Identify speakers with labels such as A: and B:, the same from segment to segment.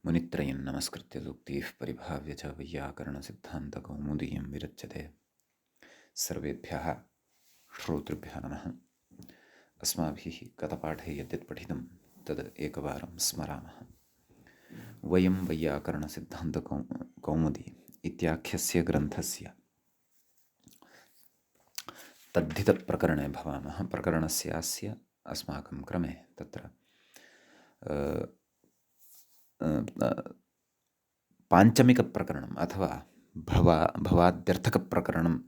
A: मुनित्रयं नमस्कृत्य सूक्तिः परिभाव्य च वैयाकरणसिद्धान्तकौमुदीं विरच्यते। सर्वेभ्यः श्रोतृभ्यः नमः। अस्माभिः गतपाठे यद्यत् पठितं तद् एकवारं स्मरामः। वयं वैयाकरणसिद्धान्तकौमुदी इत्याख्यस्य ग्रन्थस्य तद्धितप्रकरणे भवामः। प्रकरणस्यास्य अस्माकं क्रमे तत्र पाञ्चमिकप्रकरणम् अथवा भवाद्यर्थकप्रकरणं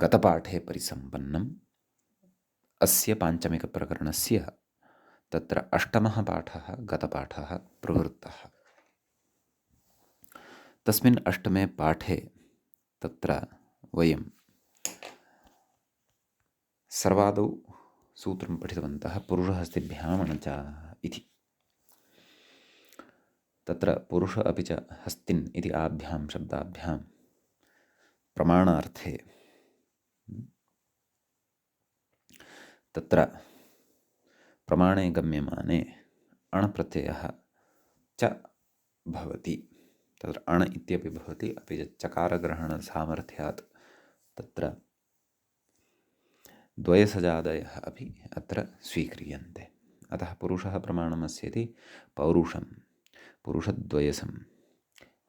A: गतपाठे परिसम्पन्नम्। अस्य पाञ्चमिकप्रकरणस्य तत्र अष्टमः पाठः गतपाठः प्रवृत्तः। तस्मिन् अष्टमे पाठे तत्र वयं सर्वादौ सूत्रं पठितवन्तः पुरुषहस्तिभ्याम् अणच इति। तत्र पुरुष अपि च हस्तिन् इति आभ्यां शब्दाभ्यां प्रमाणार्थे तत्र प्रमाणे गम्यमाने अणप्रत्ययः च भवति। तत्र अण इत्यपि भवति, अपि च चकारग्रहणसामर्थ्यात् तत्र द्वयसजादयः अपि अत्र स्वीक्रियन्ते। अतः पुरुषः प्रमाणमस्य इति पौरुषं, पुरुषद्वयसं,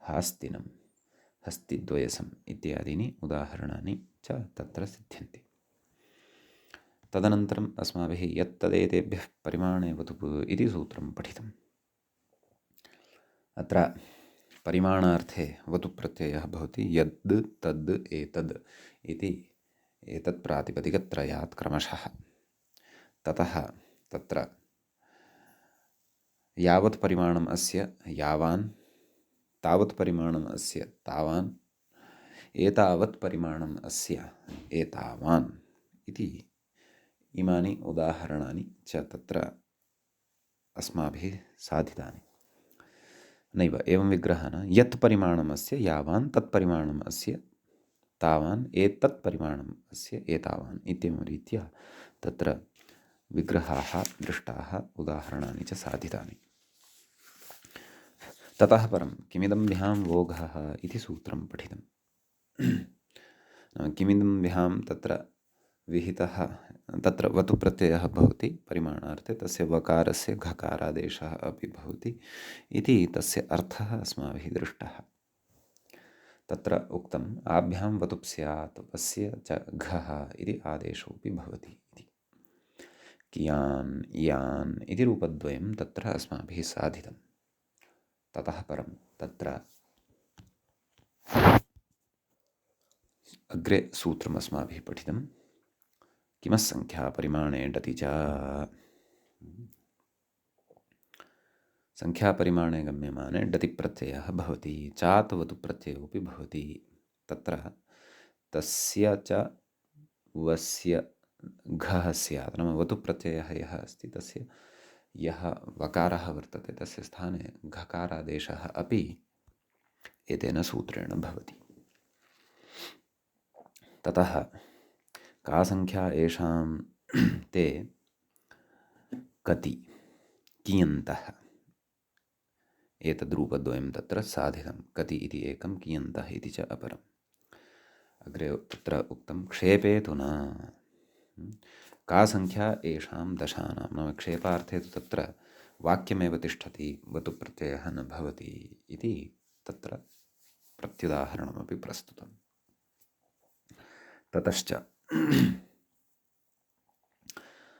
A: हास्तिनं, हस्तिद्वयसम् इत्यादीनि उदाहरणानि च तत्र सिद्ध्यन्ति। तदनन्तरम् अस्माभिः यत्तदेतेभ्यः परिमाणे वतुः इति सूत्रं पठितम्। अत्र परिमाणार्थे वतुप्रत्ययः भवति यद् तद् एतद् इति एतत् प्रातिपदिकत्रयात् क्रमशः। ततः तत्र यावत् परिमाणम् अस्य यावान्, तावत् परिमाणम् अस्य तावान्, एतावत् परिमाणम् अस्य एतावान् इति इमानि उदाहरणानि च तत्र अस्माभिः साधितानि। नैव एवं विग्रहः न यत् परिमाणम् अस्य यावान्, तत् परिमाणम् अस्य तावान्, एतत् परिमाणम् अस्य एतावान् इत्येवं रीत्या तत्र विग्रहाः दृष्टाः, उदाहरणानि च साधितानि। ततः परं किमिदं विहां वोघः इति सूत्रं पठितम्। किमिदं विहां तत्र विहितः, तत्र वतुप्रत्ययः भवति परिमाणार्थे, तस्य वकारस्य घकारादेशः अपि भवति इति तस्य अर्थः अस्माभिः दृष्टः। तत्र उक्तम् आभ्यां वतुः स्यात्, वस्य च घः इति आदेशोऽपि भवति इति। कियान् यान् इति रूपद्वयं तत्र अस्माभिः साधितम्। ततः परं तत्र अग्रे सूत्रम् अस्माभिः पठितं किमस्सङ्ख्यापरिमाणे डति च। संख्यापरिमाणे गम्यमाने डतिप्रत्ययः भवति, चात् वतुप्रत्ययोऽपि भवति। तत्र तस्य च वस्य घः स्यात्, नाम वतुप्रत्ययः यः अस्ति तस्य यः वकारः वर्तते तस्य स्थाने घकारादेशः अपि एतेन सूत्रेण भवति। ततः का संख्या येषां ते कति कियन्तः, एतद्रूपद्वयं तत्र साधितं। कति इति एकं, कियन्तः इति च अपरम्। अग्रे तत्र उक्तं क्षेपे तु न। का संख्या येषां दशानां, नाम क्षेपार्थे तु तत्र वाक्यमेव तिष्ठति, वतुप्रत्ययः न भवति इति तत्र प्रत्युदाहरणमपि प्रस्तुतम्। ततश्च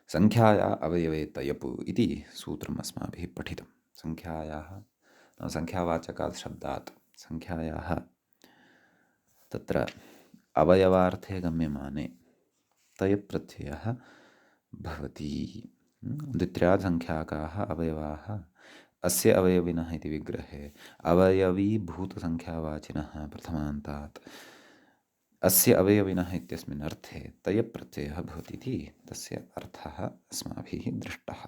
A: संख्याया अवयवे तयप् इति सूत्रम् अस्माभिः पठितं। संख्यायाः संख्यावाचकात् शब्दात् संख्यायाः तत्र अवयवार्थे गम्यमाने तयप् प्रत्ययः भवति। द्वित्र्यात् संख्याकाः अवयवाः अस्य अवयविनः इति विग्रहे अवयवीभूतसंख्यावाचिनः प्रथमान्तात् अस्य अवयविनः इत्यस्मिन् अर्थे तयप् प्रत्ययः भवति इति तस्य अर्थः अस्माभिः दृष्टः।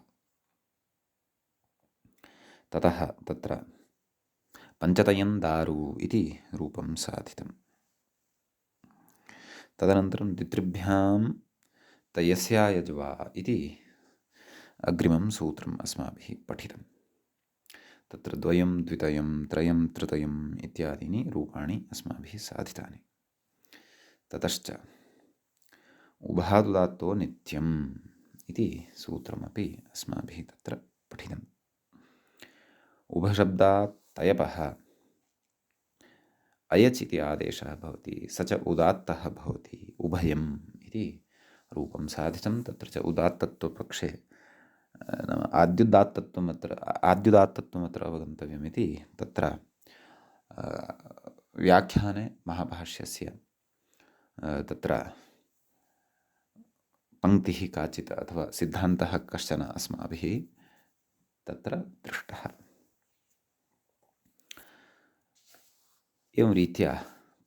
A: ततः तत्र पञ्चतयं दारु इति रूपं साधितम्। तदनन्तरं द्वित्रिभ्यां तयस्या यज्वा इति अग्रिमं सूत्रम् अस्माभिः पठितम्। तत्र द्वयं द्वितयं त्रयं तृतयम् इत्यादीनि रूपाणि अस्माभिः साधितानि। ततश्च उभादुदात्तो नित्यम् इति सूत्रमपि अस्माभिः तत्र पठितम्। उभशब्दात् तयपः अयच् इति आदेशः भवति, स च उदात्तः भवति, उभयम् इति रूपं साधितं। तत्र च उदात्तत्वपक्षे नाम आद्युदात्तत्वम् अत्र अवगन्तव्यमिति तत्र व्याख्याने महाभाष्यस्य तत्र पङ्क्तिः काचित् अथवा सिद्धान्तः कश्चन अस्माभिः तत्र दृष्टः। एवं रीत्या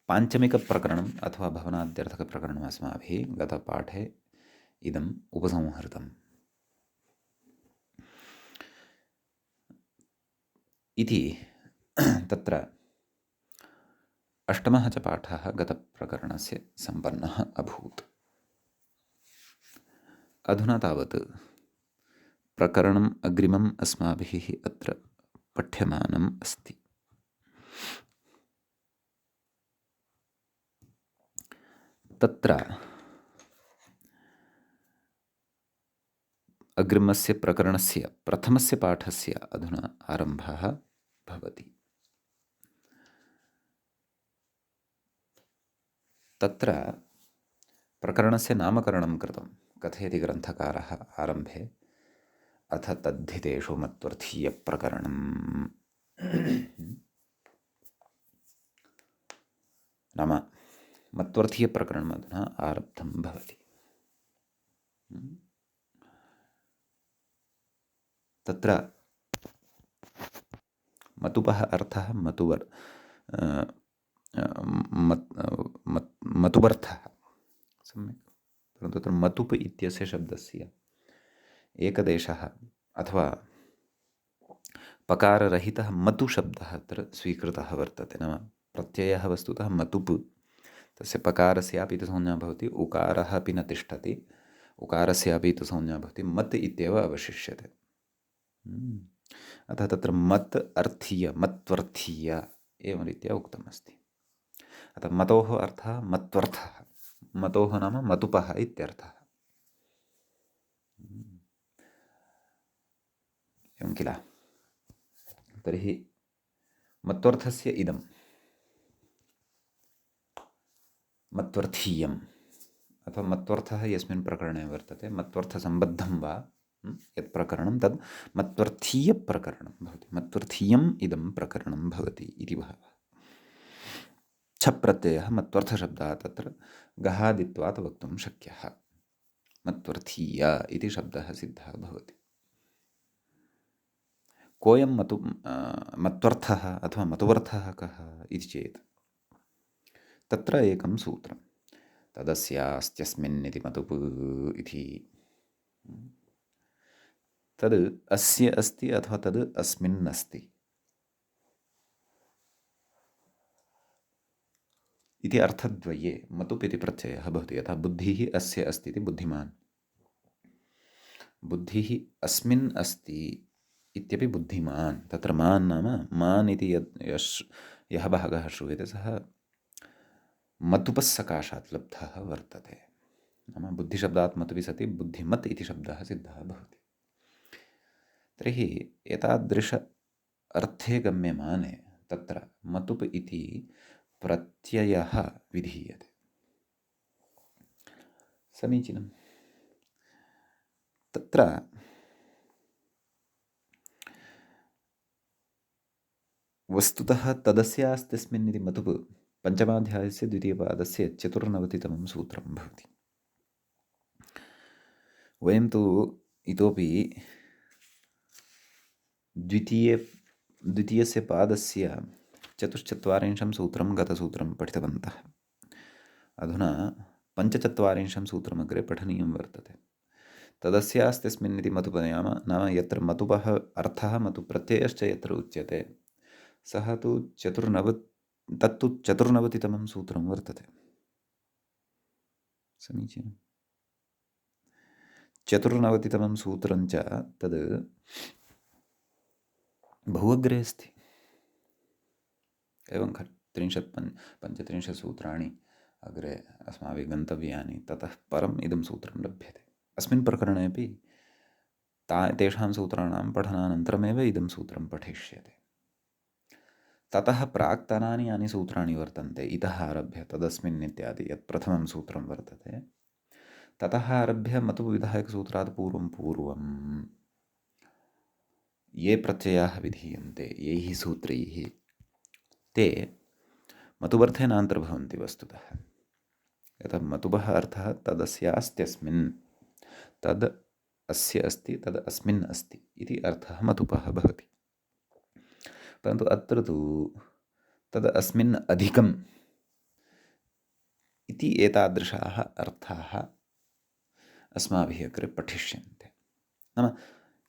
A: पाञ्चमिकप्रकरणम् अथवा भवनाद्यर्थकप्रकरणम् अस्माभिः गतपाठे इदम् उपसंहृतम्। इति तत्र अष्टमः च पाठः गतप्रकरणस्य सम्पन्नः अभूत्। अधुना तावत् प्रकरणम् अग्रिमम् अस्माभिः अत्र पठ्यमानम् अस्ति। तत्र अग्रिमस्य प्रकरणस्य प्रथमस्य पाठस्य अधुना आरम्भः भवति। तत्र प्रकरणस्य नामकरणं कृतं। कथयति ग्रन्थकारः आरम्भे, अथ तद्धितेषु मत्वर्थीयप्रकरणम्। नाम मत्वर्थीयप्रकरणम् अधुना आरब्धं भवति। तत्र मतुपः अर्थः मतुबर्थः सम्यक्, परन्तु तत्र मतुप् इत्यस्य शब्दस्य एकदेशः अथवा पकाररहितः मतु शब्दः अत्र स्वीकृतः वर्तते। नाम प्रत्ययः वस्तुतः मतुप्, तस्य पकारस्यापि इति संज्ञा भवति, उकारः अपि न तिष्ठति, उकारस्यापि इति संज्ञा भवति, मत् इत्येव अवशिष्यते। अतः तत्र मत् अर्थीय मत्वर्थीय एवं रीत्या उक्तमस्ति। अतः मतोः अर्थः मत्वर्थः, मतोः नाम मतुपः इत्यर्थः। एवं किल? तर्हि मत्वर्थस्य इदं मत्वर्थीयम् अथवा मत्वर्थः यस्मिन् प्रकरणे वर्तते, मत्वर्थसम्बद्धं वा यत् प्रकरणं तद् मत्वर्थीयप्रकरणं भवति। मत्वर्थीयम् इदं प्रकरणं भवति इति भावः। छप्रत्ययः मत्वर्थशब्दात् तत्र गहादित्वात् वक्तुं शक्यः। मत्वर्थीय इति शब्दः सिद्धः भवति। कोऽयं मत्वर्थः अथवा मतुवर्थः कः इति चेत् तत्र एकं सूत्रं, तदस्यास्त्यस्मिन् इति मतुप् इति। तद् अस्य अस्ति अथवा तद् अस्मिन् अस्ति इति अर्थद्वये मतुप् इति प्रत्ययः भवति। यथा बुद्धिः अस्य अस्ति इति बुद्धिमान्, बुद्धिः अस्मिन् अस्ति इत्यपि बुद्धिमान्। तत्र मान् नाम मान् इति यः भागः श्रूयते सः मतुपः सकाशात् लब्धः वर्तते। नाम बुद्धिशब्दात् मतुपि सति बुद्धिमत् इति शब्दः सिद्धः भवति। तर्हि एतादृश अर्थे गम्यमाने तत्र मतुप् इति प्रत्ययः विधीयते। समीचीनं। तत्र वस्तुतः तदस्यास्त्यस्मिन् इति मतुप् पञ्चमाध्यायस्य द्वितीयपादस्य 94तमं सूत्रं भवति। वयं तु इतोपि द्वितीयस्य पादस्य 44 सूत्रं गतसूत्रं पठितवन्तः। अधुना 45 सूत्रमग्रे पठनीयं वर्तते। तदस्यास्त्यस्मिन् इति मतुपयाम, नाम यत्र मतुपः अर्थः मतुप्रत्ययश्च यत्र उच्यते सः तु तत्तु 94तमं सूत्रं वर्तते। समीचीनं। 94तमं सूत्रं च तद् बहु अग्रे अस्ति। एवं खलु 35 सूत्राणि अग्रे अस्माभिः गन्तव्यानि, ततः परम् इदं सूत्रं लभ्यते। अस्मिन् प्रकरणे अपि तेषां सूत्राणां पठनानन्तरमेव इदं सूत्रं पठिष्यते। ततः प्राक्तनानि यानि सूत्राणि वर्तन्ते इतः आरभ्य तदस्मिन् इत्यादि यत् प्रथमं सूत्रं वर्तते, ततः आरभ्य मतुविधायकसूत्रात् पूर्वं ये प्रत्ययाः विधीयन्ते यैः सूत्रैः ते मतुवर्थे नान्तर्भवन्ति वस्तुतः। यतः मतुबः अर्थः तदस्यास्त्यस्मिन्, तद् अस्य अस्ति तद् अस्मिन् अस्ति इति अर्थः मतुपः भवति। परन्तु अत्र तु तद् अस्मिन् अधिकम् इति एतादृशाः अर्थाः अस्माभिः अग्रे पठिष्यन्ते। नाम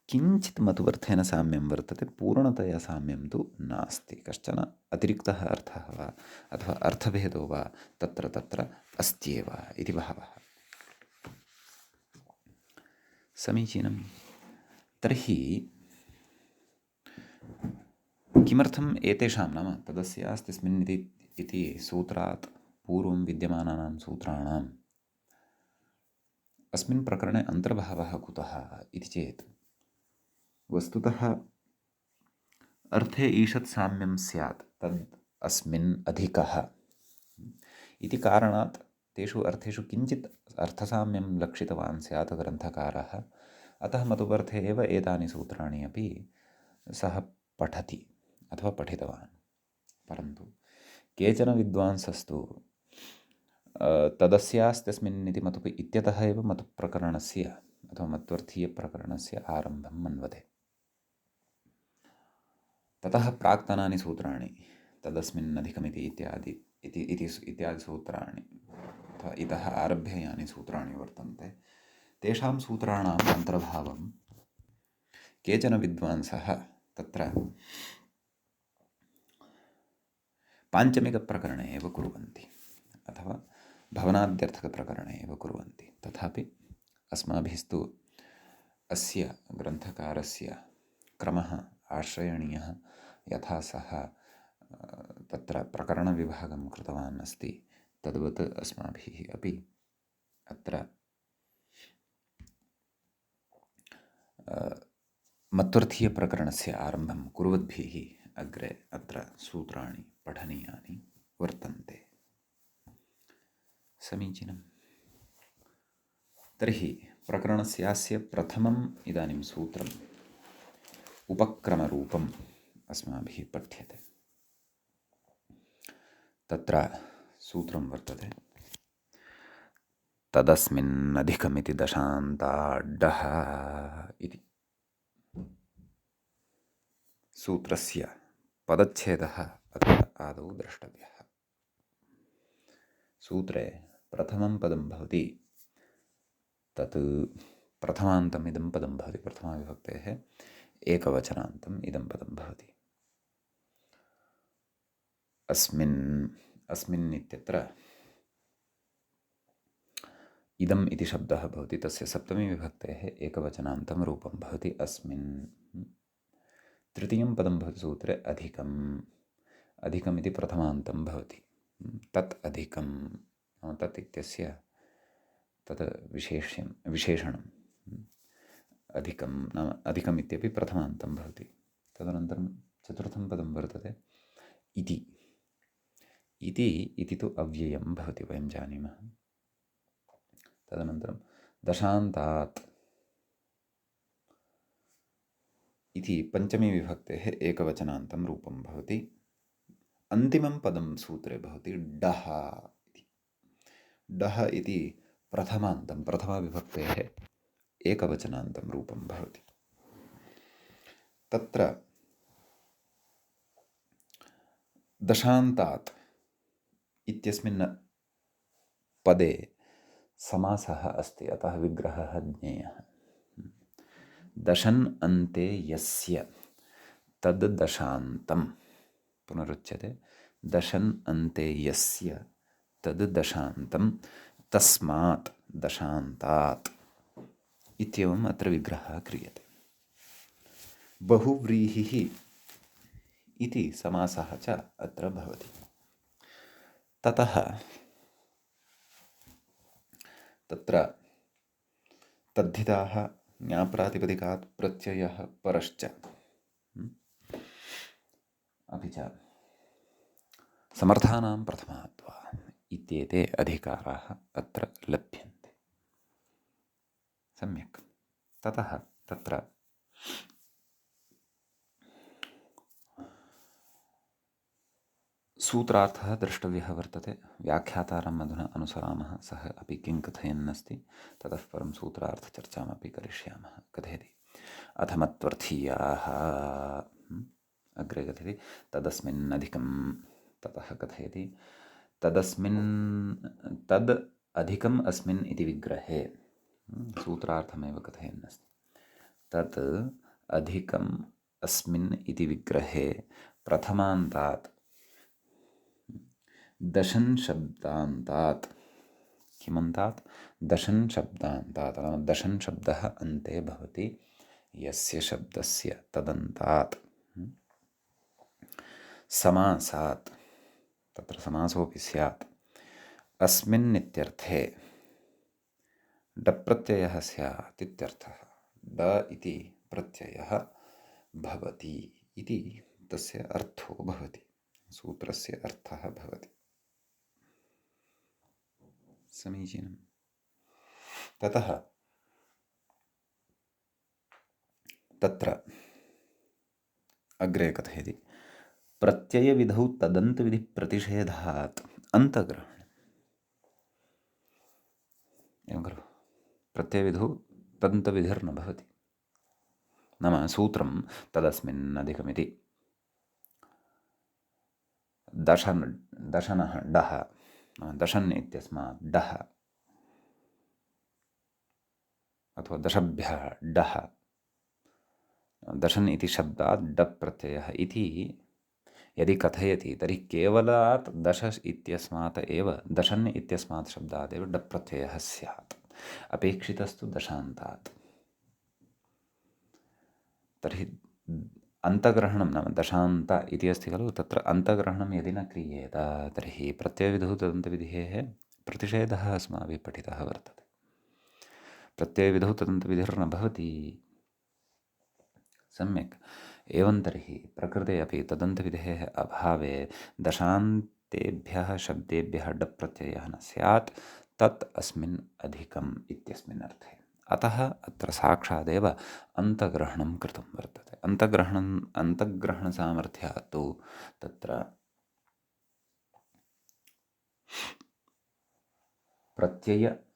A: किञ्चित् मतुवर्थेन साम्यं वर्तते, पूर्णतया साम्यं तु नास्ति। कश्चन अतिरिक्तः अर्थः वा अथवा अर्थभेदो वा तत्र अस्त्येव इति भावः। समीचीनं। तर्हि किमर्थम् एतेषां, नाम तदस्यास्त्यस्मिन् इति सूत्रात् पूर्वं विद्यमानानां सूत्राणाम् अस्मिन् प्रकरणे अन्तर्भावः कुतः इति चेत्, वस्तुतः अर्थे ईषत् साम्यं स्यात्, तद् अस्मिन् अधिकः इति कारणात् तेषु अर्थेषु किञ्चित् अर्थसाम्यं लक्षितवान् स्यात् ग्रन्थकारः। अतः मतुवर्थे एव एतानि सूत्राणि अपि सः पठति अथवा पठितवान्। परन्तु केचन विद्वांसस्तु तदस्यास्त्यस्मिन् इति मतुपि इत्यतः एव मतुप्रकरणस्य अथवा मत्वर्थीयप्रकरणस्य आरम्भं मन्वते। ततः प्राक्तनानि सूत्राणि तदस्मिन् अधिकमिति इत्यादि सूत्राणि अथवा इतः आरभ्य यानि सूत्राणि वर्तन्ते, तेषां सूत्राणाम् अन्तर्भावं केचन विद्वांसः तत्र पाञ्चमिकप्रकरणे एव कुर्वन्ति अथवा भवनाद्यर्थकप्रकरणे एव कुर्वन्ति। तथापि अस्माभिस्तु अस्य ग्रन्थकारस्य क्रमः आश्रयणीयः। यथा सः तत्र प्रकरणविभागं कृतवान् अस्ति, तद्वत् अस्माभिः अपि अत्र मत्वर्थीयप्रकरणस्य आरम्भं कुर्वद्भिः अग्रे अत्र सूत्राणि पठनीयानि वर्तन्ते। समीचीनं। तर्हि प्रकरणस्यास्य प्रथमम् इदानीं सूत्रम् उपक्रमरूपम् अस्माभिः पठ्यते। तत्र सूत्रं वर्तते तदस्मिन् अधिकमिति दशान्ताड्डः इति। सूत्रस्य पदच्छेदः अत्र आदौ द्रष्टव्यः। सूत्रे प्रथमं पदं भवति, तत् प्रथमान्तम् इदं पदं भवति, प्रथमाविभक्तेः एकवचनान्तम् इदं पदं भवति। अस्मिन् इत्यत्र इदम् इति शब्दः भवति, तस्य सप्तमी विभक्तेः एकवचनान्तं रूपं भवति अस्मिन्। तृतीयं पदं भवति सूत्रे अधिकम् इति प्रथमान्तं भवति। तत् अधिकं, तत् इत्यस्य तत् विशेषणम् अधिकं, नाम अधिकम् इत्यपि प्रथमान्तं भवति। तदनन्तरं चतुर्थं पदं वर्तते इति तु अव्ययं भवति, वयं जानीमः। तदनन्तरं दशान्तात् इति पञ्चमी विभक्तेः एकवचनान्तं रूपं भवति। अन्तिमं पदं सूत्रे भवति डः इति। डः इति प्रथमान्तं, प्रथमाविभक्तेः एकवचनान्तं रूपं भवति। तत्र दशान्तात् इत्यस्मिन् पदे समासः अस्ति, अतः विग्रहः ज्ञेयः। दशन् अन्ते यस्य तद् दशान्तं, पुनरुच्यते, दशन् अन्ते यस्य तद् दशान्तं तस्मात् दशान्तात् इत्येवम् अत्र विग्रहः क्रियते। बहुव्रीहिः इति समासः च अत्र भवति। ततः तत्र तद्धिताः ज्ञाप्रातिपदिकात् प्रत्ययः परश्च अपि च समर्थानां प्रथमात्वा इत्येते अधिकाराः अत्र लभ्यन्ते। सम्यक्। ततः तत्र सूत्रार्थः द्रष्टव्यः वर्तते। व्याख्यातारम् अधुना अनुसरामः, सः अपि किं कथयन्नस्ति, ततः परं सूत्रार्थचर्चामपि करिष्यामः। कथयति अथमत्वर्थीयाः, अग्रे कथयति तदस्मिन् अधिकं, ततः कथयति तदस्मिन् तद् अधिकम् अस्मिन् इति विग्रहे, सूत्रार्थमेव कथयन्नस्ति। तत् अधिकम् अस्मिन् इति विग्रहे प्रथमान्तात् दशन् शब्दान्तात्, किमन्तात्? दशन् शब्दान्तात्। दशन् शब्दः अन्ते भवति यस्य शब्दस्य तदन्तात् समासात्, तत्र समासोऽपि स्यात्, अस्मिन् इत्यर्थे डप्रत्ययः स्यात् इत्यर्थः। ड इति प्रत्ययः भवति इति तस्य अर्थो भवति, सूत्रस्य अर्थः भवति। समीचीनं। ततः तत्र अग्रे कथयति प्रत्ययविधौ तदन्तविधिप्रतिषेधात् अन्तग्रहणम्। एवं खलु, प्रत्ययविधौ तदन्तविधिर्न भवति। नाम सूत्रं तदस्मिन् अधिकमिति, दशनः डः, दशन् इत्यस्मात् डः अथवा दशभ्यः डः, दशन् इति शब्दात् डप् प्रत्ययः इति यदि कथयति तर्हि केवलात् दश इत्यस्मात् एव, दशन् इत्यस्मात् शब्दादेव डप् प्रत्ययः स्यात्, अपेक्षितस्तु दशान्तात्। तर्हि अन्तग्रहणं नाम दशान्त इति अस्ति खलु, तत्र अन्तग्रहणं यदि न क्रियेत तर्हि प्रत्ययविधौ तदन्तविधेः प्रतिषेधः अस्माभिः पठितः वर्तते। प्रत्ययविधौ तदन्तविधिर्न भवति। सम्यक्। एवं तर्हि प्रकृते अपि तदन्तविधेः अभावे दशान्तेभ्यः शब्देभ्यः डप् प्रत्ययः न स्यात्, तत् अस्मिन् अधिकम् इत्यस्मिन् अर्थे। अतः अत्र साक्षादेव अन्तग्रहणं कृतं वर्तते। अन्तग्रहणसामर्थ्यात् तु तत्र प्रत्ययग्रहणं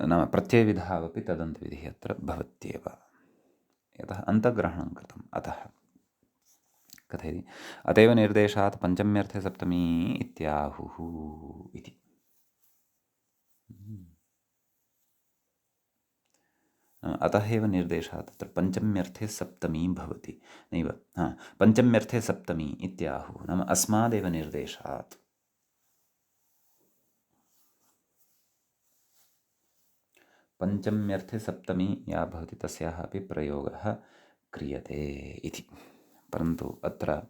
A: नाम प्रत्ययविधावपि तदन्तविधिः अत्र भवत्येव, यतः अन्तग्रहणं कृतम्। अतः कथयति अतएव निर्देशात् पञ्चम्यर्थे सप्तमी इत्याहुः इति। अतः एव निर्देशात् तत्र पञ्चम्यर्थे सप्तमी भवति, नैव, पञ्चम्यर्थे सप्तमी इत्याहुः नाम अस्मादेव निर्देशात्। पञ्चम्यर्थे सप्तमी या भवति तस्याः अपि प्रयोगः क्रियते इति। परन्तु अत्र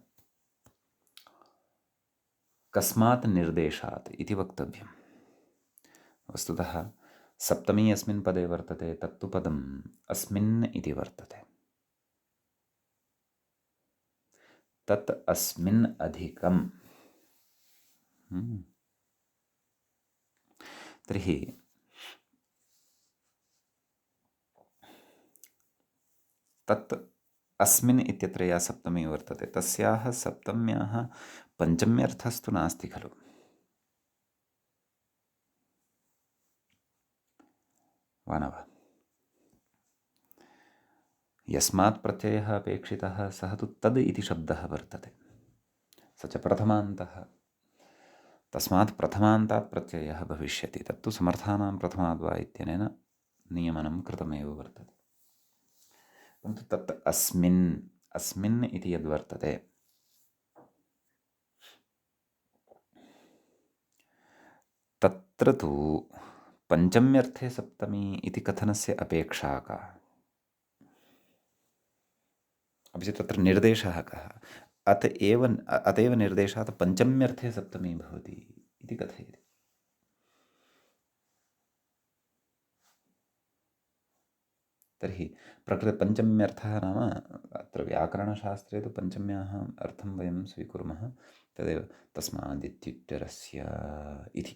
A: कस्मात् निर्देशात् इति वक्तव्यं। वस्तुतः सप्तमी अस्मिन् पदे वर्तते, तत्तु पदम् अस्मिन् इति वर्तते। तत् अस्मिन् अधिकम्। तर्हि तत् अस्मिन् इत्यत्र या सप्तमी वर्तते तस्याः सप्तम्याः पञ्चम्यर्थस्तु नास्ति खलु। वा न वा? यस्मात् प्रत्ययः अपेक्षितः सः तु तद् इति शब्दः वर्तते, स च प्रथमान्तः। तस्मात् प्रथमान्तात् प्रत्ययः भविष्यति। तत्तु समर्थानां प्रथमाद्वा इत्यनेन नियमनं कृतमेव वर्तते। परन्तु तत् अस्मिन् इति यद्वर्तते तत्र तु पञ्चम्यर्थे सप्तमी इति कथनस्य अपेक्षा का? अपि च तत्र निर्देशः कः? अत एव निर्देशात् पञ्चम्यर्थे सप्तमी भवति इति कथयति। तर्हि प्रकृतपञ्चम्यर्थः नाम अत्र व्याकरणशास्त्रे तु पञ्चम्याः अर्थं वयं स्वीकुर्मः तदेव तस्मादित्युत्तरस्य इति।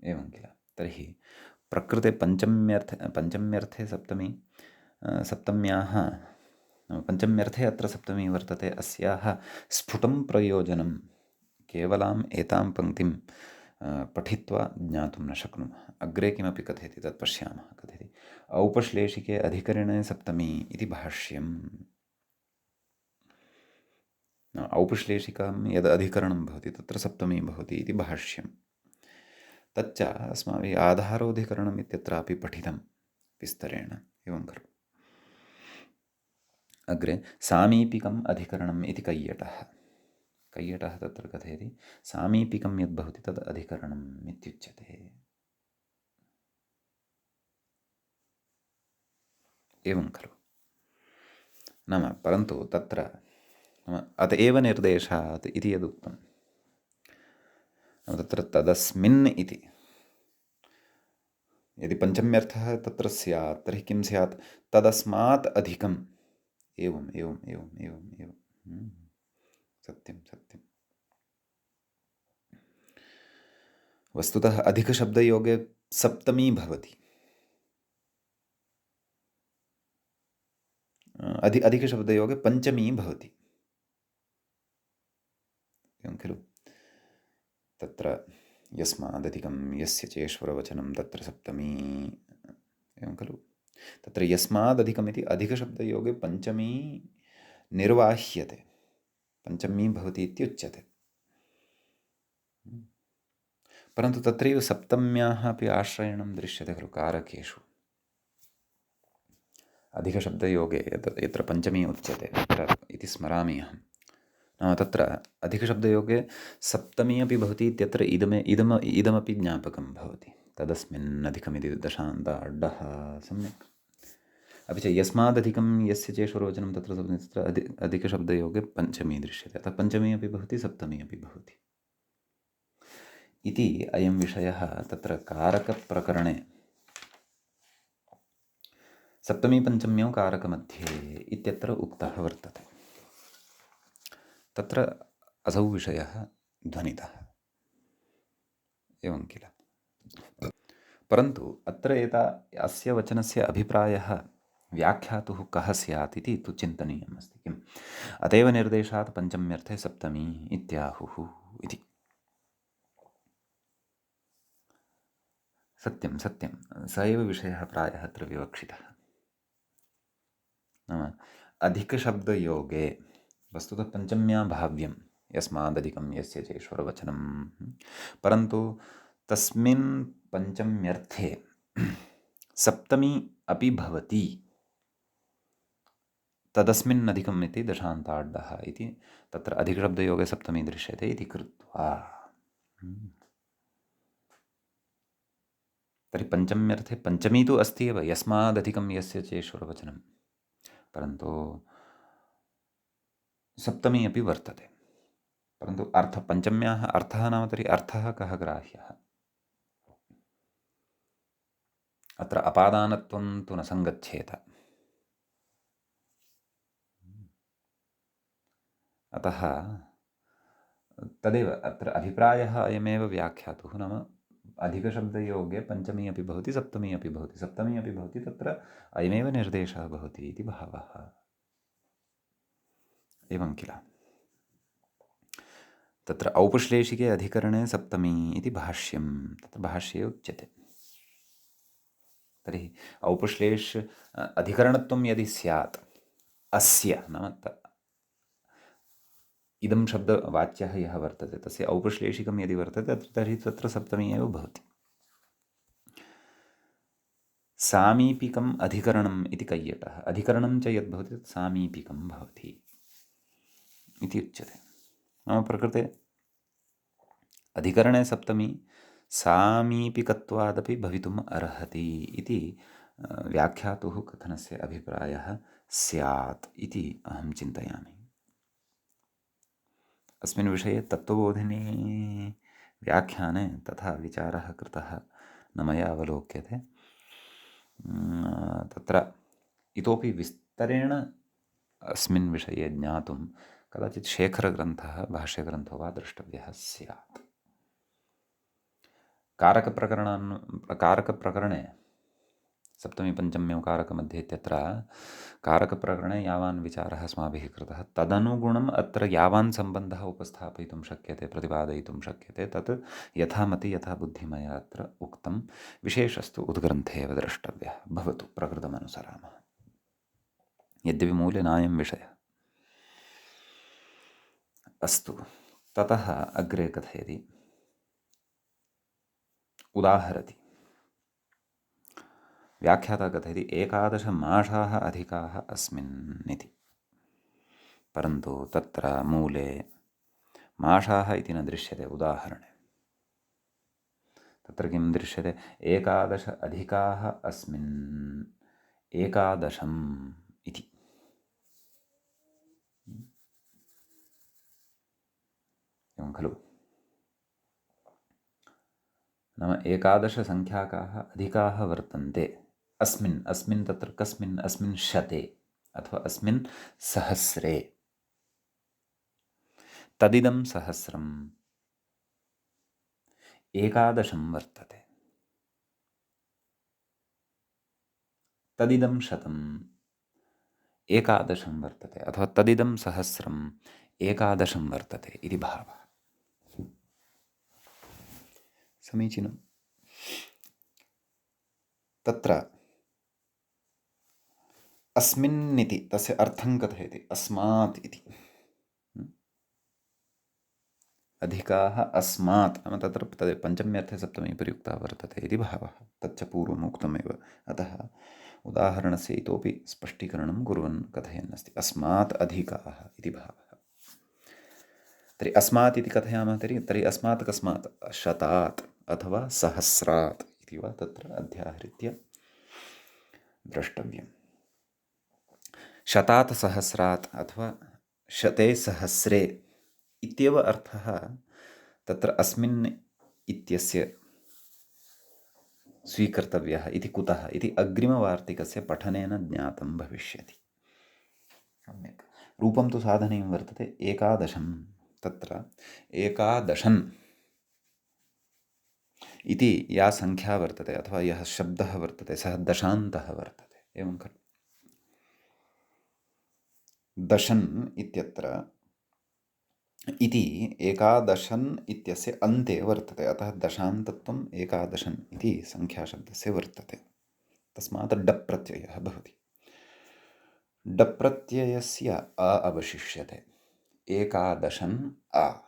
A: एवं किल। तर्हि प्रकृते पञ्चम्यर्थे सप्तम्याः पञ्चम्यर्थे अत्र सप्तमी वर्तते। अस्याः स्फुटं प्रयोजनं केवलाम् एतां पङ्क्तिं पठित्वा ज्ञातुं न शक्नुमः। अग्रे किमपि कथयति तत् पश्यामः। कथयति औपश्लेषिके अधिकरणे सप्तमी इति भाष्यम्। औपश्लेषिकां यद् अधिकरणं भवति तत्र सप्तमी भवति इति भाष्यम्। तच्च अस्माभिः आधारोऽधिकरणम् इत्यत्रापि पठितं विस्तरेण। एवं खलु। अग्रे सामीपिकम् अधिकरणम् इति कैयटः तत्र कथयति सामीपिकं यद्भवति तद् अधिकरणम् इत्युच्यते। एवं खलु। नाम परन्तु तत्र अत एव निर्देशात् इति यदुक्तं तत्र तदस्मिन् इति यदि पञ्चम्यर्थः तत्र स्यात् तर्हि किं स्यात् तदस्मात् अधिकम्। एवम् एवम् एवम् एवम् एवं सत्यं सत्यं। वस्तुतः अधिकशब्दयोगे सप्तमी भवति। अधिकशब्दयोगे पञ्चमी भवति। एवं खलु। तत्र यस्मादधिकं यस्य चेश्वरवचनं तत्र सप्तमी। एवं खलु। तत्र यस्मादधिकमिति अधिकशब्दयोगे पञ्चमी निर्वाह्यते, पञ्चमी भवति इत्युच्यते। परन्तु तत्रैव सप्तम्याः अपि आश्रयणं दृश्यते खलु कारकेषु। अधिकशब्दयोगे यत्र पञ्चमी उच्यते तत्र इति स्मरामि अहं। नाम तत्र अधिकशब्दयोगे सप्तमी अपि भवति इत्यत्र इदमपि ज्ञापकं भवति। तदस्मिन् अधिकमिति दशान्त अड्डः सम्यक्। अपि च यस्मादधिकं यस्य चेश्वरवचनं तत्र अधिकशब्दयोगे पञ्चमी दृश्यते। अतः पञ्चमी अपि भवति सप्तमी अपि भवति इति अयं विषयः तत्र कारकप्रकरणे सप्तमी पञ्चम्यौ कारकमध्ये इत्यत्र उक्तः वर्तते। तत्र असौ विषयः ध्वनितः। एवं किल। परन्तु अत्र अस्य वचनस्य अभिप्रायः व्याख्यातुः कः स्यात् इति तु चिन्तनीयम् अस्ति। किम् अत एव निर्देशात् पञ्चम्यर्थे सप्तमी इत्याहुः इति। सत्यं सत्यं स एव विषयः प्रायः अत्र विवक्षितः। नाम अधिकशब्दयोगे वस्तुतः पञ्चम्या भाव्यं यस्मादधिकं यस्य चेश्वरवचनं। परन्तु तस्मिन् पञ्चम्यर्थे सप्तमी अपि भवति तदस्मिन् अधिकम् इति दशान्ताड्डः इति तत्र अधिकशब्दयोगे सप्तमी दृश्यते इति कृत्वा तर्हि पञ्चम्यर्थे पञ्चमी तु अस्ति एव यस्मादधिकं यस्य चेश्वरवचनं, परन्तु सप्तमी अपि वर्तते। परन्तु पञ्चम्याः अर्थः नाम तर्हि अर्थः कः ग्राह्यः। अत्र अपादानत्वं तु न सङ्गच्छेत। अतः तदेव अत्र अभिप्रायः अयमेव व्याख्यातुः। नाम अधिकशब्दयोगे पञ्चमी अपि भवति सप्तमी अपि भवति, सप्तमी अपि भवति, तत्र अयमेव निर्देशः भवति इति भावः। एवं किल। तत्र औपश्लेषिके अधिकरणे सप्तमी इति भाष्यं तत्र भाष्ये उच्यते। तर्हि अधिकरणत्वं यदि स्यात् अस्य नाम इदं शब्दवाच्यः यः वर्तते तस्य औपश्लेषिकं यदि वर्तते तर्हि तत्र सप्तमी एव भवति। सामीपिकम् अधिकरणम् इति कैयटः। अधिकरणं च यद्भवति तत् सामीपिकं भवति इति उच्यते। नाम प्रकृते अधिकरणे सप्तमी सामीपिकत्वादपि भवितुम् अर्हति इति व्याख्यातुः कथनस्य अभिप्रायः स्यात् इति अहं चिन्तयामि। अस्मिन् विषये तत्त्वबोधिनी व्याख्याने तथा विचारः कृतः न मया अवलोक्यते। तत्र इतोपि विस्तरेण अस्मिन् विषये ज्ञातुं कदाचित् शेखरग्रन्थः भाष्यग्रन्थो वा द्रष्टव्यः स्यात्। कारकप्रकरणे सप्तमी पञ्चम्यौ कारकमध्ये इत्यत्र कारकप्रकरणे यावान् विचारः अस्माभिः कृतः तदनुगुणम् अत्र यावान् सम्बन्धः उपस्थापयितुं शक्यते, प्रतिपादयितुं शक्यते, तत् यथामति यथा बुद्धिमया अत्र उक्तं। विशेषस्तु उद्ग्रन्थे एव द्रष्टव्यः भवतु, प्रकृतमनुसरामः। यद्यपि मूले नायं विषयः। अस्तु, ततः अग्रे कथयति, उदाहरति। व्याख्याता कथयति 11 मासाः अधिकाः अस्मिन् इति। परन्तु तत्र मूले मासाः इति न दृश्यते उदाहरणे। तत्र किं दृश्यते? 11 अधिकाः अस्मिन् 11 इति। एवं खलु? नाम 11 सङ्ख्याकाः अधिकाः वर्तन्ते अस्मिन् तत्र कस्मिन्? अस्मिन् शते अथवा अस्मिन् सहस्रे। तदिदं सहस्रम् 11 वर्तते। तदिदं शतम् 11 वर्तते अथवा तदिदं सहस्रम् 11 वर्तते इति भावः। समीचीनं। तत्र अस्मिन् इति तस्य अर्थं कथयति, अस्मात् इति। अधिकाः अस्मात् नाम तत्र पञ्चम्यर्थे सप्तमी प्रयुक्ता वर्तते इति भावः। तच्च पूर्वम् उक्तमेव। अतः उदाहरणस्य इतोपि स्पष्टीकरणं कुर्वन् कथयन् अस्ति, अस्मात् अधिकाः इति भावः। तर्हि अस्मात् इति कथयामः तर्हि अस्मात् कस्मात्? शतात् अथवा सहस्रात् इति वा तत्र अध्याहृत्य द्रष्टव्यम्। शतात् सहस्रात् अथवा शते सहस्रे इत्येव अर्थः तत्र अस्मिन् इत्यस्य स्वीकर्तव्यः इति कुतः इति अग्रिमवार्तिकस्य पठनेन ज्ञातं भविष्यति। सम्यक्। रूपं तु साधनीयं वर्तते 11। तत्र 11 इति या संख्या वर्तते अथवा यः शब्दः वर्तते सः दशान्तः वर्तते। एवं खलु? दशन् इत्यत्र इति 11 इत्यस्य अन्ते वर्तते, अतः दशान्तत्वम् 11 इति संख्याशब्दस्य वर्तते। तस्मात् डप् प्रत्ययः भवति। डप् प्रत्ययस्य अ अवशिष्यते। 11 अ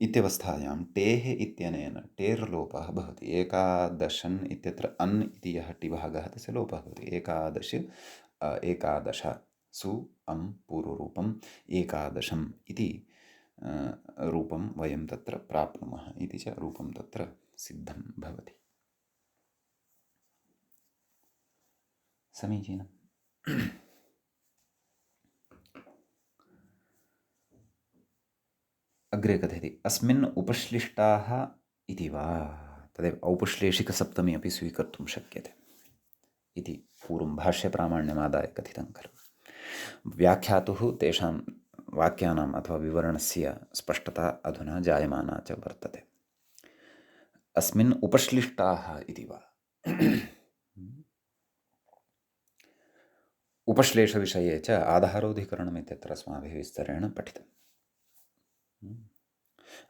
A: इत्यवस्थायां टेः इत्यनेन टेर्लोपः भवति। 11 इत्यत्र अन् इति यः टिभागः तस्य लोपः भवति। 11 सु अं पूर्वरूपम् 11 इति रूपं वयं तत्र प्राप्नुमः इति च रूपं तत्र सिद्धं भवति। समीचीनम्। अग्रे कथयति, अस्मिन् उपश्लिष्टाः इति वा, तदेव औपश्लेषिकसप्तमी अपि स्वीकर्तुं शक्यते इति पूर्वं भाष्यप्रामाण्यमादाय कथितं खलु। व्याख्यातुः तेषां वाक्यानाम् अथवा विवरणस्य स्पष्टता अधुना जायमाना च वर्तते। अस्मिन् उपश्लिष्टाः इति वा उपश्लेषविषये च आधारोधिकरणम् इत्यत्र अस्माभिः विस्तरेण पठितम्।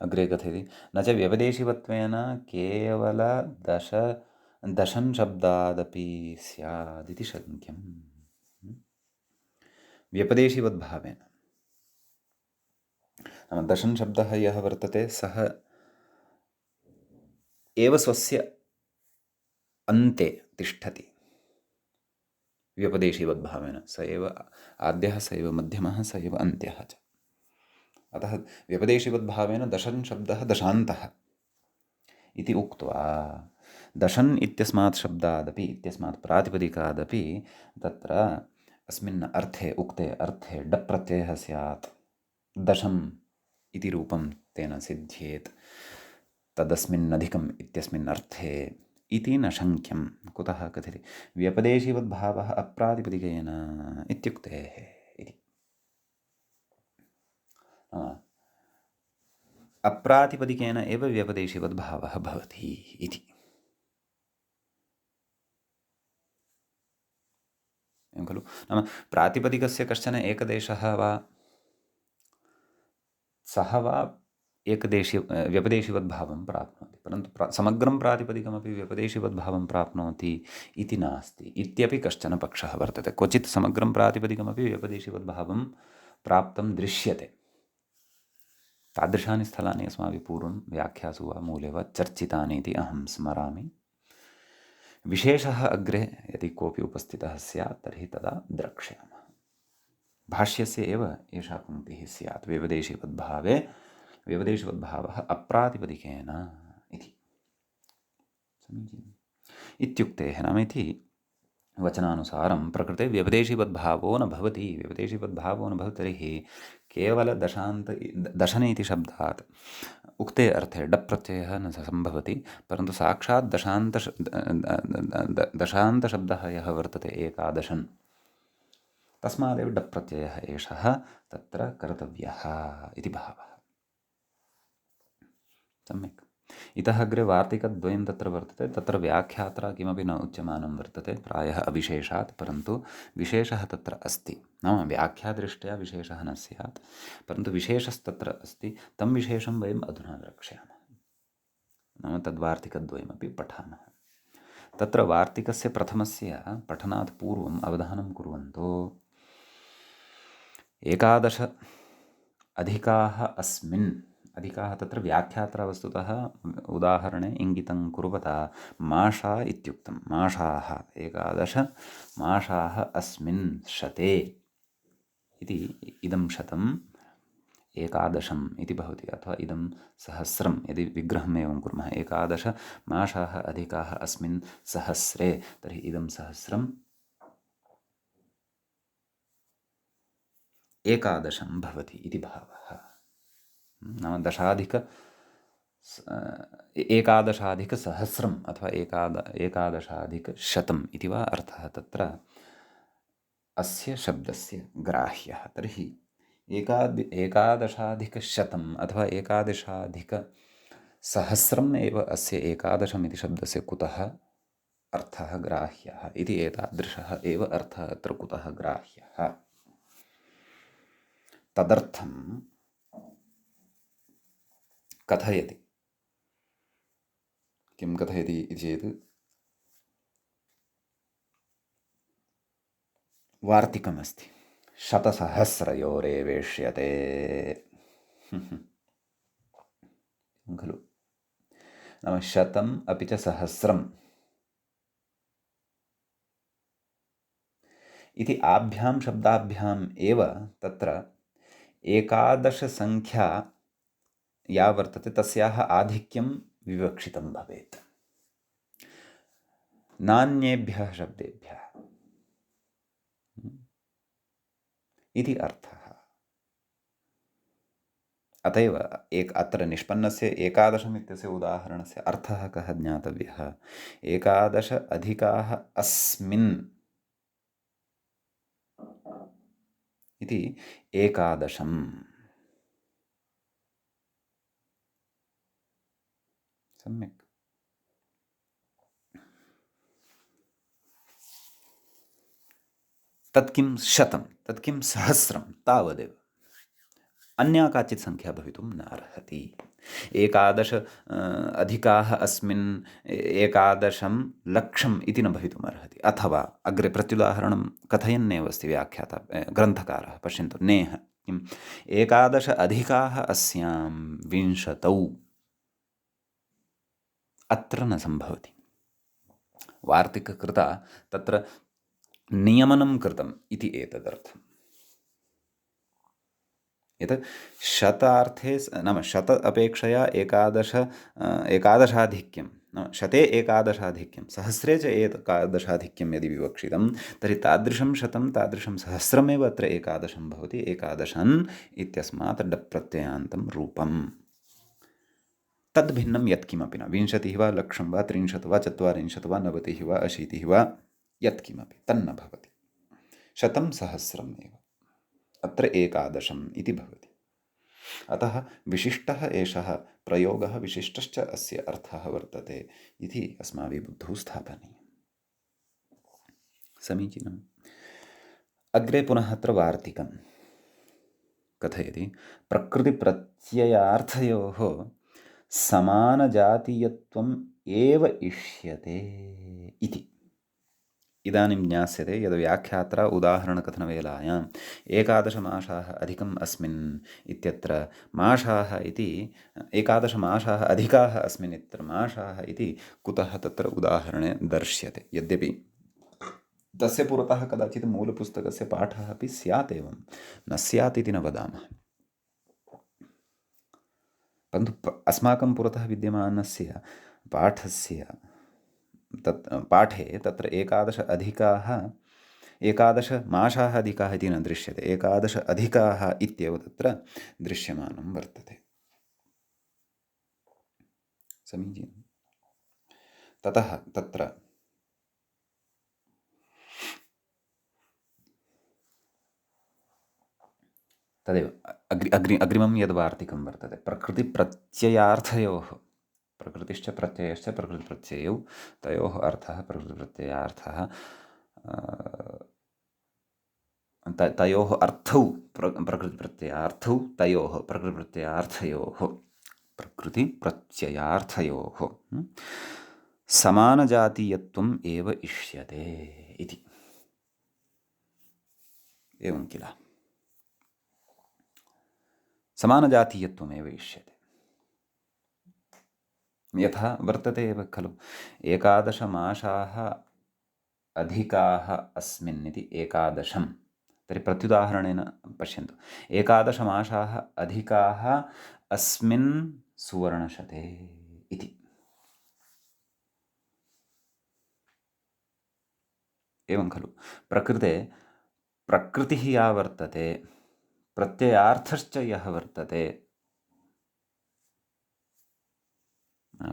A: अग्रे कथयति, न च व्यपदेशिवत्वेन केवल दशन् शब्दादपि स्यादिति शङ्क्यम्। व्यपदेशिवद्भावेन नाम दशन् शब्दः यः वर्तते सः एव स्वस्य अन्ते तिष्ठति। व्यपदेशिवद्भावेन स एव आद्यः, स एव मध्यमः, स एव अन्त्यः च। अतः व्यपदेशिवद्भावेन दशन् शब्दः दशान्तः इति उक्त्वा दशन् इत्यस्मात् शब्दादपि इत्यस्मात् प्रातिपदिकादपि तत्र अस्मिन् अर्थे उक्ते अर्थे डप् प्रत्ययः स्यात्। दशम् इति रूपं तेन सिद्ध्येत् तदस्मिन्नधिकम् इत्यस्मिन् अर्थे इति न शङ्क्यं। कुतः कथयति व्यपदेशीवद्भावः अप्रातिपदिकेन इत्युक्तेः इति। अप्रातिपदिकेन एव व्यपदेशीवद्भावः भवति इति। एवं खलु? नाम प्रातिपदिकस्य कश्चन एकदेशः वा सः वा व्यपदेशीवद्भावं प्राप्नोति, परन्तु समग्रं प्रातिपदिकमपि व्यपदेशीवद्भावं प्राप्नोति इति नास्ति इत्यपि कश्चन पक्षः वर्तते। क्वचित् समग्रं प्रातिपदिकमपि व्यपदेशीवद्भावं प्राप्तं दृश्यते। तादृशानि स्थलानि अस्माभिः पूर्वं व्याख्यासु वा मूले वा चर्चितानि इति अहं स्मरामि। विशेषः अग्रे यदि कोऽपि उपस्थितः स्यात् तर्हि तदा द्रक्ष्यामः। भाष्यस्य एव एषा पङ्क्तिः स्यात् व्यपदेशीवद्भावे व्यपदेशीवद्भावः अप्रातिपदिकेन इति। समीचीनम्। इत्युक्तेः नाम इति वचनानुसारं प्रकृते व्यपदेशीवद्भावो न भवति। व्यपदेशीवद्भावो न भवति तर्हि केवल दशन् इति शब्दात् उक्ते अर्थे डप् प्रत्ययः न सम्भवति, परन्तु साक्षात् दशान्तशब्दः यः वर्तते एकादशन्, तस्मादेव डप् प्रत्ययः एषः तत्र कर्तव्यः इति भावः। सम्यक्। इतः अग्रे वार्तिकद्वयं तत्र वर्तते। तत्र व्याख्यात्रा किमपि न उच्यमानं वर्तते, प्रायः अविशेषात्, परन्तु विशेषः तत्र अस्ति। नाम व्याख्यादृष्ट्या विशेषः न स्यात्, परन्तु विशेषस्तत्र अस्ति। तं विशेषं वयम् अधुना द्रक्ष्यामः। नाम तद्वार्तिकद्वयमपि पठामः। तत्र वार्तिकस्य प्रथमस्य पठनात् पूर्वम् अवधानं कुर्वन्तु। 11 अधिकाः अस्मिन्, अधिकाः तत्र व्याख्यात्रा वस्तुतः उदाहरणे इङ्गितं कुर्वता माषा इत्युक्तं। माषाः 11 माषाः अस्मिन् शते इति। इदं शतम् 11 इति भवति, अथवा इदं सहस्रं यदि विग्रहम् एवं कुर्मः। 11 माषाः अधिकाः अस्मिन् सहस्रे, तर्हि इदं सहस्रम् 11 भवति इति भावः। नाम 11,000 अथवा 11,100 इति वा अर्थः तत्र अस्य शब्दस्य ग्राह्यः। तर्हि 11,100 अथवा 11,000 एव अस्य 11 इति शब्दस्य कुतः अर्थः ग्राह्यः इति। एतादृशः एव अर्थः अत्र कुतः ग्राह्यः तदर्थं कथयति। किं कथयति इति चेत् वार्तिकमस्ति, शतसहस्रयोरेवेष्यते खलु। नाम शतम् अपि च सहस्रम् इति आभ्यां शब्दाभ्याम् एव तत्र 11 संख्या या वर्तते तस्याः आधिक्यं विवक्षितं भवेत् नान्येभ्यः शब्देभ्यः इति अर्थः। अत एव अत्र निष्पन्नस्य 11 इत्यस्य उदाहरणस्य अर्थः कः ज्ञातव्यः। 11 अधिकाः अस्मिन् इति 11। सम्यक्। तत्किं शतं, तत्किं सहस्रं, तावदेव। अन्या काचित् संख्या भवितुं न अर्हति। 11 अधिकाः अस्मिन् 11 लक्षम् इति न भवितुम् अर्हति। अथवा अग्रे प्रत्युदाहरणं कथयन्नेव अस्ति व्याख्याता ग्रन्थकारः। पश्यन्तु, नेह किम् 11 अधिकाः अस्यां 20 अत्र न सम्भवति। वार्तिककृता तत्र नियमनं कृतम् इति एतदर्थम्। यत् शतार्थे नाम 100 अपेक्षया 11 एकादशाधिक्यं नाम शते एकादशाधिक्यं सहस्रे च एकादशाधिक्यं यदि विवक्षितं तर्हि तादृशं शतं तादृशं सहस्रमेव अत्र एकादशं भवति। एकादशन् इत्यस्मात् डप् प्रत्ययान्तं रूपम्। तद्भिन्नं यत्किमपि न, 20 वा लक्षं वा 30 वा 40 वा 90 वा 80 वा यत्किमपि तन्न भवति। शतं सहस्रम् एव अत्र एकादशम् इति भवति। अतः विशिष्टः एषः प्रयोगः, विशिष्टश्च अस्य अर्थः वर्तते इति अस्माभिः बुद्धौ स्थापनीयम्। समीचीनम्। अग्रे पुनः अत्र वार्तिकं कथयति, प्रकृतिप्रत्ययार्थयोः समानजातीयत्वम् एव इष्यते इति। इदानीं ज्ञास्यते यद् व्याख्यात्रा उदाहरणकथनवेलायाम् एकादशमासाः अधिकम् अस्मिन् इत्यत्र मासाः इति, एकादशमासाः अधिकाः अस्मिन् इत्यत्र मासाः इति कुतः तत्र उदाहरणे दर्श्यते। यद्यपि तस्य पुरतः कदाचित् मूलपुस्तकस्य पाठः अपि स्यात्, एवं न स्यात् इति न वदामः, परन्तु अस्माकं पुरतः विद्यमानस्य पाठस्य पाठे तत्र 11 अधिकाः, 11 मासाः अधिकाः इति न दृश्यते, 11 अधिकाः इत्येव तत्र दृश्यमानं वर्तते। समीचीनं। ततः तत्र तदेव अग्रिमं यद्वार्तिकं वर्तते, प्रकृतिप्रत्ययार्थयोः, प्रकृतिश्च प्रत्ययश्च प्रकृतिप्रत्ययौ, तयोः अर्थः प्रकृतिप्रत्ययार्थः, तयोः अर्थौ प्रकृतिप्रत्ययार्थौ, तयोः प्रकृतिप्रत्ययार्थयोः, प्रकृतिप्रत्ययार्थयोः समानजातीयत्वम् एव इष्यते इति। एवं किल, समानजातीयत्वमेव इष्यते। यथा वर्तते एव खलु, 11 मासाः अधिकाः अस्मिन् इति 11, तर्हि प्रत्युदाहरणेन पश्यन्तु, 11 मासाः अधिकाः अस्मिन् सुवर्णशते इति। एवं खलु, प्रकृते प्रकृतिः या वर्तते, प्रत्ययार्थश्च यः वर्तते,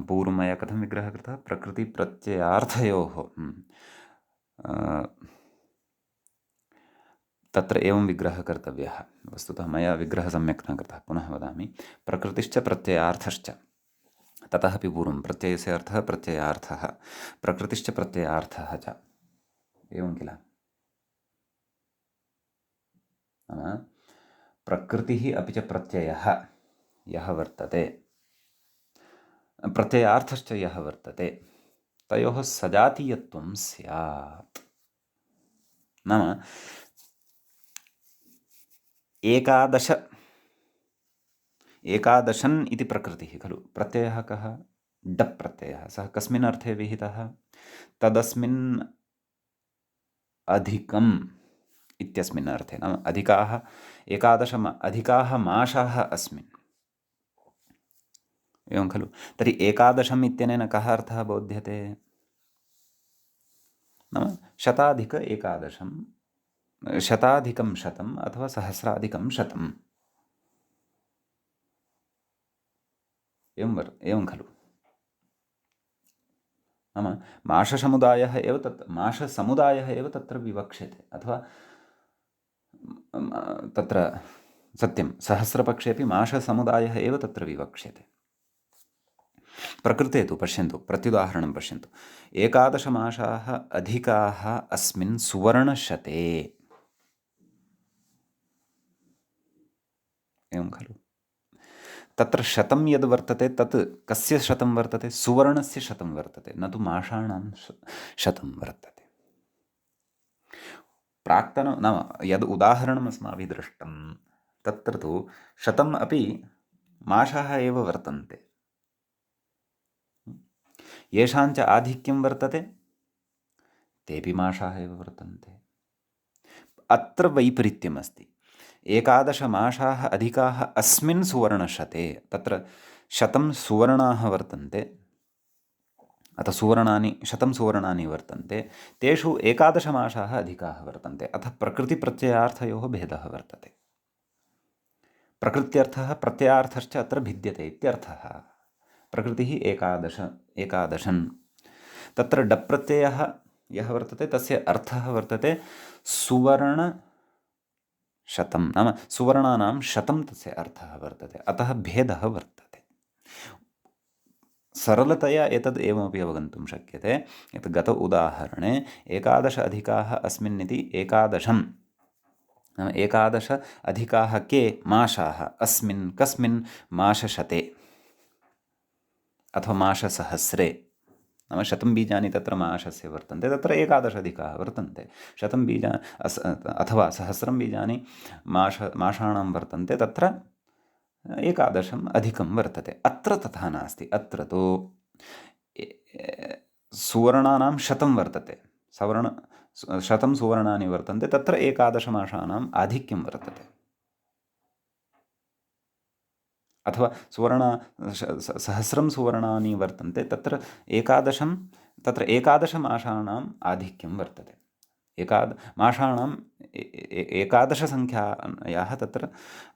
A: पूर्वं मया कथं विग्रहः कृतः, प्रकृतिप्रत्ययार्थयोः, तत्र एवं विग्रहः कर्तव्यः। वस्तुतः मया विग्रहः सम्यक् न कृतः, पुनः वदामि, प्रकृतिश्च प्रत्ययार्थश्च, ततः अपि पूर्वं प्रत्ययस्य अर्थः प्रत्ययार्थः, प्रकृतिश्च प्रत्ययार्थः च, एवं किल। नाम प्रकृतिः अपि च प्रत्ययः यः वर्तते, प्रत्ययार्थश्च यः वर्तते, तयोः सजातीयत्वं स्यात्। नाम 11 इति प्रकृतिः खलु, प्रत्ययः कः, डप् प्रत्ययः, सः कस्मिन् अर्थे विहितः, तदस्मिन् अधिकम् इत्यस्मिन् अर्थे, नाम अधिकाः 11 अधिकाः मासाः अस्मिन्, एवं खलु। तर्हि 11 इत्यनेन कः अर्थः बोध्यते, नाम शताधिक 11, शताधिकं शतम् अथवा सहस्राधिकं शतम्, एवं खलु। नाम माससमुदायः एव तत्र विवक्ष्यते, अथवा तत्र सत्यं सहस्रपक्षेपि माससमुदायः एव तत्र विवक्ष्यते। प्रकृते तु पश्यन्तु, प्रत्युदाहरणं पश्यन्तु, 11 मासाः अधिकाः अस्मिन् सुवर्णशते, एवं खलु। तत्र शतं यद् वर्तते तत् कस्य शतं वर्तते, सुवर्णस्य शतं वर्तते, न तु मासाणां शतं वर्तते। प्राक्तन नाम यद् उदाहरणम् अस्माभिः दृष्टं तत्र तु शतम् अपि मासाः एव वर्तन्ते, येषाञ्च आधिक्यं वर्तते तेऽपि मासाः एव वर्तन्ते। अत्र वैपरीत्यम् अस्ति, 11 मासाः अधिकाः अस्मिन् सुवर्णशते, तत्र 100 सुवर्णाः वर्तन्ते, अतः सुवर्णानि 100 सुवर्णानि वर्तन्ते, तेषु 11 मासाः अधिकाः वर्तन्ते। अतः प्रकृतिप्रत्ययार्थयोः भेदः वर्तते। प्रकृत्यर्थः प्रत्ययार्थश्च अत्र भिद्यते इत्यर्थः। प्रकृतिः 11 तत्र डप् प्रत्ययः यः वर्तते तस्य अर्थः वर्तते सुवर्णशतं, नाम सुवर्णानां 100 तस्य अर्थः वर्तते। अतः भेदः वर्तते। सरलतया एतद् एवमपि अवगन्तुं शक्यते यत् गत उदाहरणे 11 अधिकाः अस्मिन् इति 11, नाम 11 अधिकाः के मासाः अस्मिन् कस्मिन् मासशते अथवा माससहस्रे, नाम 100 बीजानि तत्र मासस्य वर्तन्ते, तत्र 11 अधिकाः वर्तन्ते। 100 बीजानि अथवा 1000 बीजानि मासाणां वर्तन्ते, तत्र 11 अधिकं वर्तते। अत्र तथा नास्ति। अत्र तु सुवर्णानां 100 वर्तते, 100 सुवर्णानि वर्तन्ते, तत्र 11 मासानाम् आधिक्यं वर्तते। अथवा 1000 सुवर्णानि वर्तन्ते, तत्र 11 मासानाम् आधिक्यं वर्तते। मासानां 11 संख्यायाः तत्र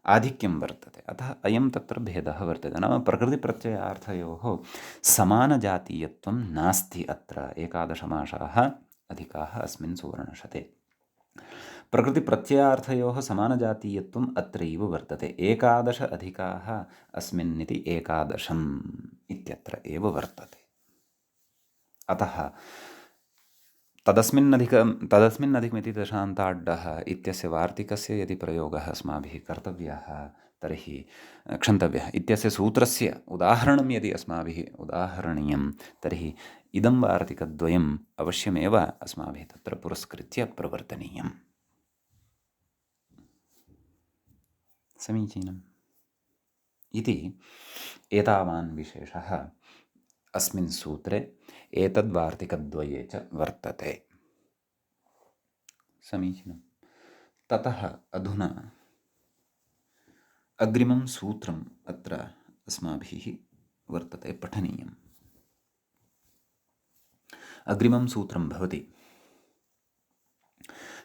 A: आधिक्यं वर्तते। अतः अयं तत्र भेदः वर्तते। नाम प्रकृतिप्रत्ययार्थयोः समानजातीयत्वं नास्ति। अत्र 11 मासाः अधिकाः अस्मिन् सुवर्णशते। प्रकृतिप्रत्ययार्थयोः समानजातीयत्वम् अत्रैव वर्तते। 11 अधिकाः अस्मिन् इति 11 इत्यत्र एव वर्तते। अतः तदस्मिन्नधिकमिति दशान्ताड्डः इत्यस्य वार्तिकस्य यदि प्रयोगः अस्माभिः कर्तव्यः तर्हि क्षन्तव्यः इत्यस्य सूत्रस्य उदाहरणं यदि अस्माभिः उदाहरणीयं तर्हि इदं वार्तिकद्वयम् अवश्यमेव अस्माभिः तत्र पुरस्कृत्य प्रवर्तनीयम्। समीचीनम् इति एतावान् विशेषः अस्मिन् सूत्रे एतद्वार्तिकद्वये च वर्तते। समीचीनं। ततः अधुना अग्रिमं सूत्रम् अत्र अस्माभिः वर्तते पठनीयम्। अग्रिमं सूत्रं भवति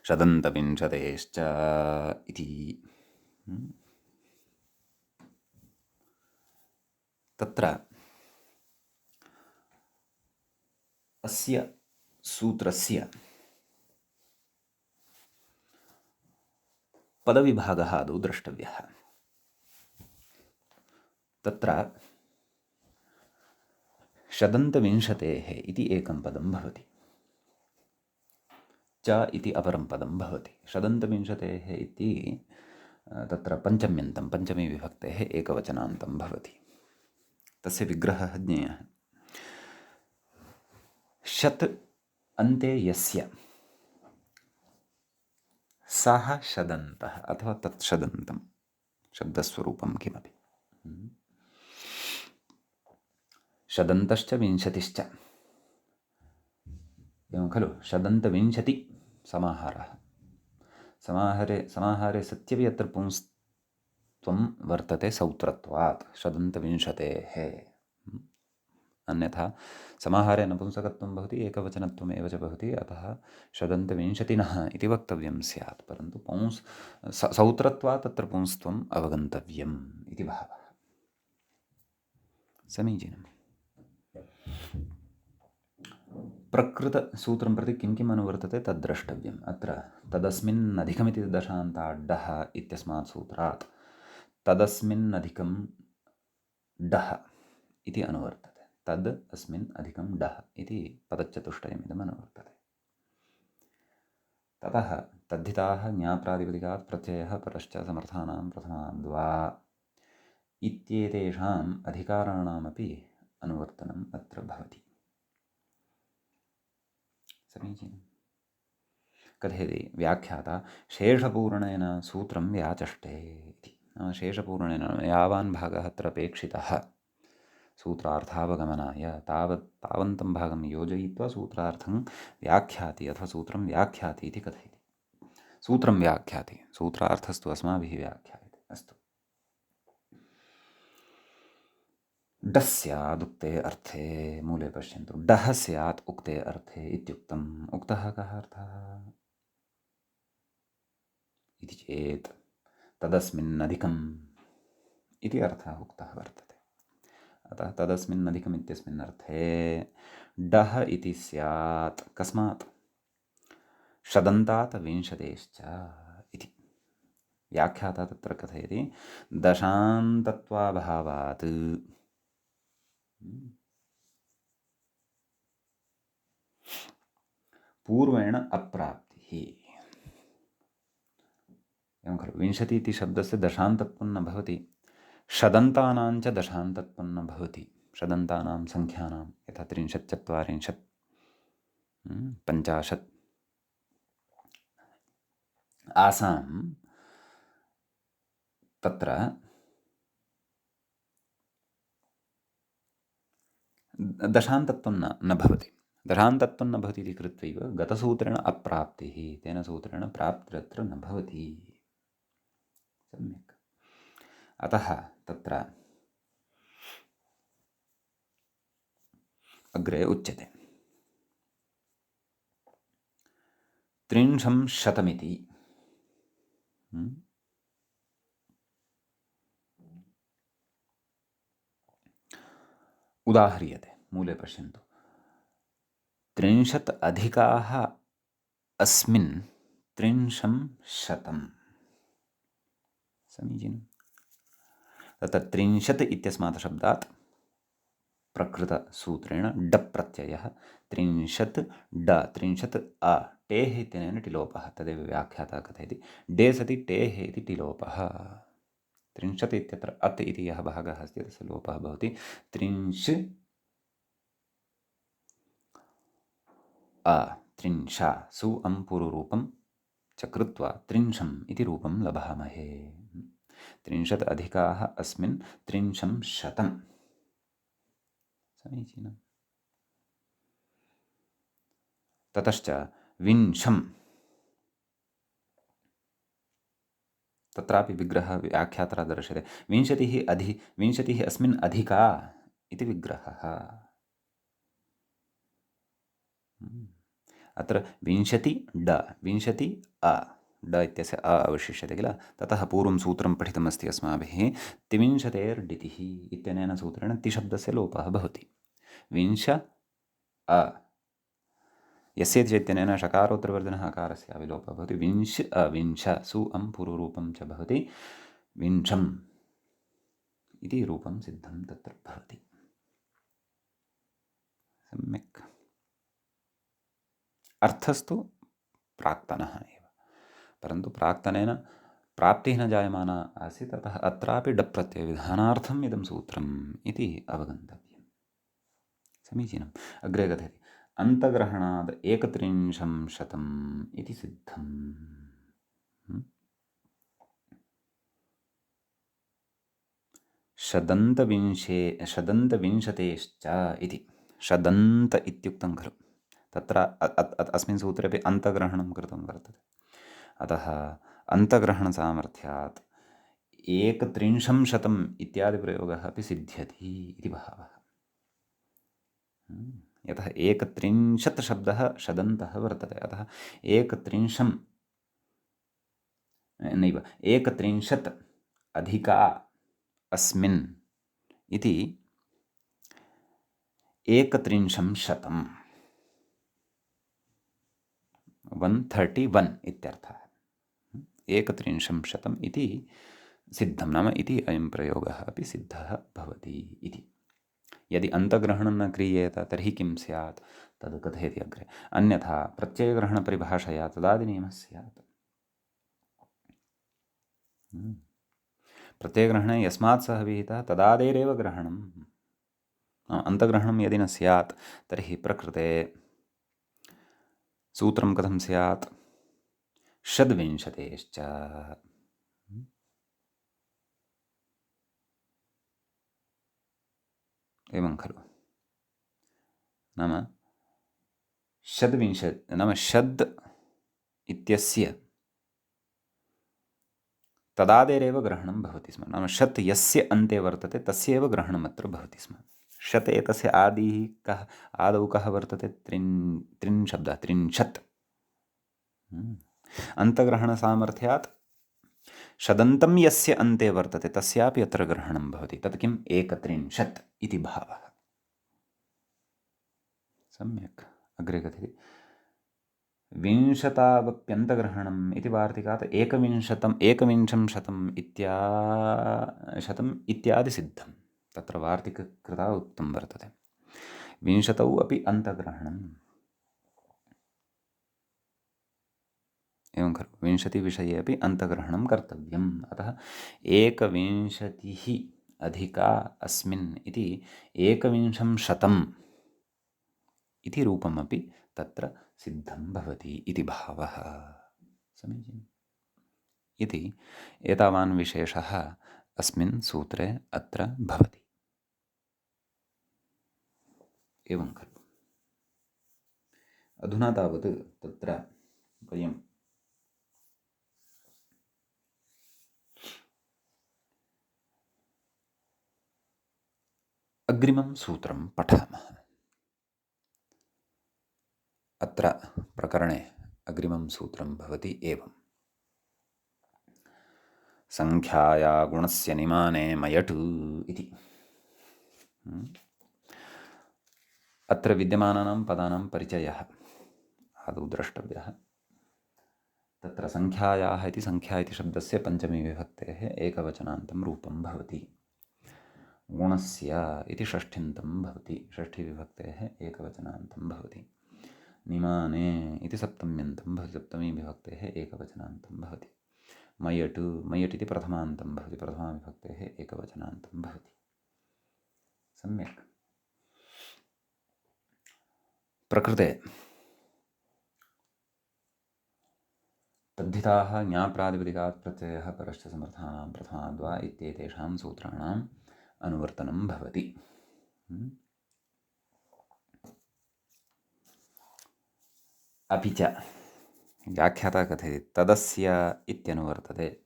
A: शदन्तविंशतेश्च इति। तत्र अस्य सूत्रस्य पदविभागः आदौ द्रष्टव्यः। तत्र शदन्तविंशतेः इति एकं पदं भवति, च इति अपरं पदं भवति। शदन्तविंशतेः इति तत्र पञ्चम्यन्तं, पञ्चमी विभक्तेः एकवचनान्तं भवति। तस्य विग्रहः ज्ञेयः। शत् अन्ते यस्य सः शदन्तः अथवा तत्शदन्तं, शब्दस्वरूपं किमपि। शदन्तश्च विंशतिश्च, एवं खलु। शदन्तविंशति समाहारः। समाहारे सत्यपि अत्र पुंस्त्वं वर्तते सौत्रत्वात् शदन्तविंशतेः। अन्यथा समाहारे नपुंसकत्वं भवति, एकवचनत्वमेव च भवति। अतः शदन्तविंशतिनः इति वक्तव्यं स्यात्, परन्तु सौत्रत्वात् तत्र पुंस्त्वम् अवगन्तव्यम् इति भावः। समीचीनम्। प्रकृतसूत्रं प्रति किं किम् अनुवर्तते तद्द्रष्टव्यम्। अत्र तदस्मिन्नधिकमिति दशान्ताड्डः इत्यस्मात् सूत्रात् तदस्मिन्नधिकं डः इति अनुवर्तते। तद् अस्मिन् अधिकं डः इति पदचतुष्टयमिदम् अनुवर्तते। ततः तद्धिताः ज्ञाप्रातिपदिकात् प्रत्ययः परश्च समर्थानां प्रथमाद्वा इत्येतेषाम् अधिकाराणामपि अनुवर्तनम् अत्र भवति। समीचीनं। कथयति व्याख्याता शेषपूर्णेन सूत्रं व्याचष्टे इति। शेषपूर्णेन यावान् भागः अत्र अपेक्षितः सूत्रार्थावगमनाय तावन्तं भागं योजयित्वा सूत्रार्थं व्याख्याति अथवा सूत्रं व्याख्याति इति कथयति। सूत्रं व्याख्याति, सूत्रार्थस्तु अस्माभिः व्याख्यायते। अस्तु। डः स्यादुक्ते अर्थे मूले पश्यन्तु डः स्यात् उक्ते अर्थे इत्युक्तम् उक्तः कः अर्थः इति चेत् तदस्मिन्नधिकम् इति अर्थः उक्तः वर्तते। अतः तदस्मिन्नधिकम् इत्यस्मिन् अर्थे डः इति स्यात् कस्मात् शदन्तात् विंशतेश्च इति व्याख्याता तत्र कथयति दशान्तत्वाभावात् पूर्वेण अप्राप्तिः एवं खलु विंशति इति शब्दस्य दशान्तत्वं न भवति शदन्तानां च दशान्तत्वं न भवति शदन्तानां सङ्ख्यानां यथा 30 40 50 आसां तत्र दशान्तत्वं न भवति दशान्तत्वं न भवति इति कृत्वैव गतसूत्रेण अप्राप्तिः तेन सूत्रेण प्राप्तिरत्र न भवति सम्यक् अतः तत्र अग्रे उच्यते 300 उदाह्रियते मूले पश्यन्तु 30 अधिकाः अस्मिन् 300 समीचीनं तत्र 30 इत्यस्मात् शब्दात् प्रकृतसूत्रेण डप् प्रत्ययः 30 ड 30 अ टेः इत्यनेन टिलोपः तदेव व्याख्याता कथयति डे सति टेः इति टिलोपः 30 इत्यत्र अत् इति यः भागः अस्ति तस्य लोपः भवति 30 अ 30 सु अं पूर्वरूपं च कृत्वा 300 इति रूपं लभामहे 30 अधिकाः अस्मिन् 300 समीचीनम् ततश्च 20 तत्रापि विग्रहः व्याख्यात्रा दर्श्यते 20 अस्मिन् अधिका इति विग्रहः अत्र 20 ड 20 अ ड इत्यस्य अ अवशिष्यते किल ततः पूर्वं सूत्रं पठितमस्ति अस्माभिः तिविंशतेर्डितिः इत्यनेन सूत्रेण तिशब्दस्य लोपः भवति 20 अ यस्य चैत्यनेन षकारोत्तरवर्धनः अकारस्य अविलोपः भवति 20 सु अं पूर्वरूपं च भवति 20 इति रूपं सिद्धं तत्र भवति सम्यक् अर्थस्तु प्राक्तनः एव परन्तु प्राक्तनेन प्राप्तिः न जायमाना आसीत् अतः अत्रापि डप् प्रत्ययविधानार्थम् इदं सूत्रम् इति अवगन्तव्यं समीचीनम् अग्रे कथयति अन्तग्रहणाद् 31 इति सिद्धम् शदन्तविंशतेश्च इति शदन्त इत्युक्तं खलु तत्र अस्मिन् सूत्रेपि अन्तग्रहणं कृतं वर्तते अतः अन्तग्रहणसामर्थ्यात् 31 इत्यादि प्रयोगः अपि सिद्ध्यति इति भावः यतः 31 शब्दः शदन्तः वर्तते अतः 31 नैव 31 अधिका अस्मिन् इति 31 131 इत्यर्थः 31 इति सिद्धं नाम इति अयं प्रयोगः अपि सिद्धः भवति इति यदि अन्तग्रहणं न क्रियेत तर्हि किं स्यात् तद् कथयति अग्रे अन्यथा प्रत्ययग्रहणपरिभाषया तदादिनियमः स्यात् प्रत्ययग्रहणे यस्मात् सह विहितः तदादेरेव ग्रहणम् अन्तग्रहणं यदि न स्यात् तर्हि प्रकृते सूत्रं कथं स्यात् षड्विंशतेश्च एवं खलु नाम षड् इत्यस्य तदादेरेव ग्रहणं भवति स्म। नाम षत् यस्य अन्ते वर्तते तस्यैव ग्रहणम् अत्र भवति स्म। षत् एतस्य आदिः कः, आदौ कः वर्तते? त्रिन् शब्दः, त्रिंशत्। अन्तग्रहणसामर्थ्यात् षदन्तं यस्य अन्ते वर्तते तस्यापि अत्र ग्रहणं भवति। तत् किम्? एकत्रिंशत् इति भावः। सम्यक्। अग्रे कथयति विंशतावप्यन्तग्रहणम् इति वार्तिकात् एकविंशं शतम् शतम् इत्यादि सिद्धं। तत्र वार्तिककृता उक्तं वर्तते विंशतौ अपि अन्तग्रहणम्। एवं खलु, विंशतिविषये अपि अन्तग्रहणं कर्तव्यम्। अतः एकविंशतिः अधिका अस्मिन् इति एकविंशं शतम् इति रूपमपि तत्र सिद्धं भवति इति भावः। समीचीनम्। इति एतावान् विशेषः अस्मिन् सूत्रे अत्र भवति। एवं खलु। अधुना तावत् तत्र वयम् अग्रिमं सूत्रं पठामः। अत्र प्रकरणे अग्रिमं सूत्रं भवति एवम्। संख्याया गुणस्य निमाने मयट् इति। अत्र विद्यमानानां पदानां परिचयः आदौ द्रष्टव्यः। तत्र संख्यायाः इति संख्या इति शब्दस्य पञ्चमी विभक्तेः एकवचनान्तं रूपं भवति। गुणस्य इति षष्ठ्यन्तं भवति, षष्ठीविभक्तेः एकवचनान्तं भवति। निमाने इति सप्तम्यन्तं भवति, सप्तमी विभक्तेः एकवचनान्तं भवति। मयट्, मयट् इति प्रथमान्तं भवति, प्रथमाविभक्तेः एकवचनान्तं भवति। सम्यक्। प्रकृते तद्धिताः ज्ञाप्रातिपदिकात् प्रत्ययः परश्च समर्थानां प्रथमाद्वा इत्येतेषां सूत्राणाम् अनुवर्तनं भवति। अपि च व्याख्याता कथयति तदस्य इत्यनुवर्तते।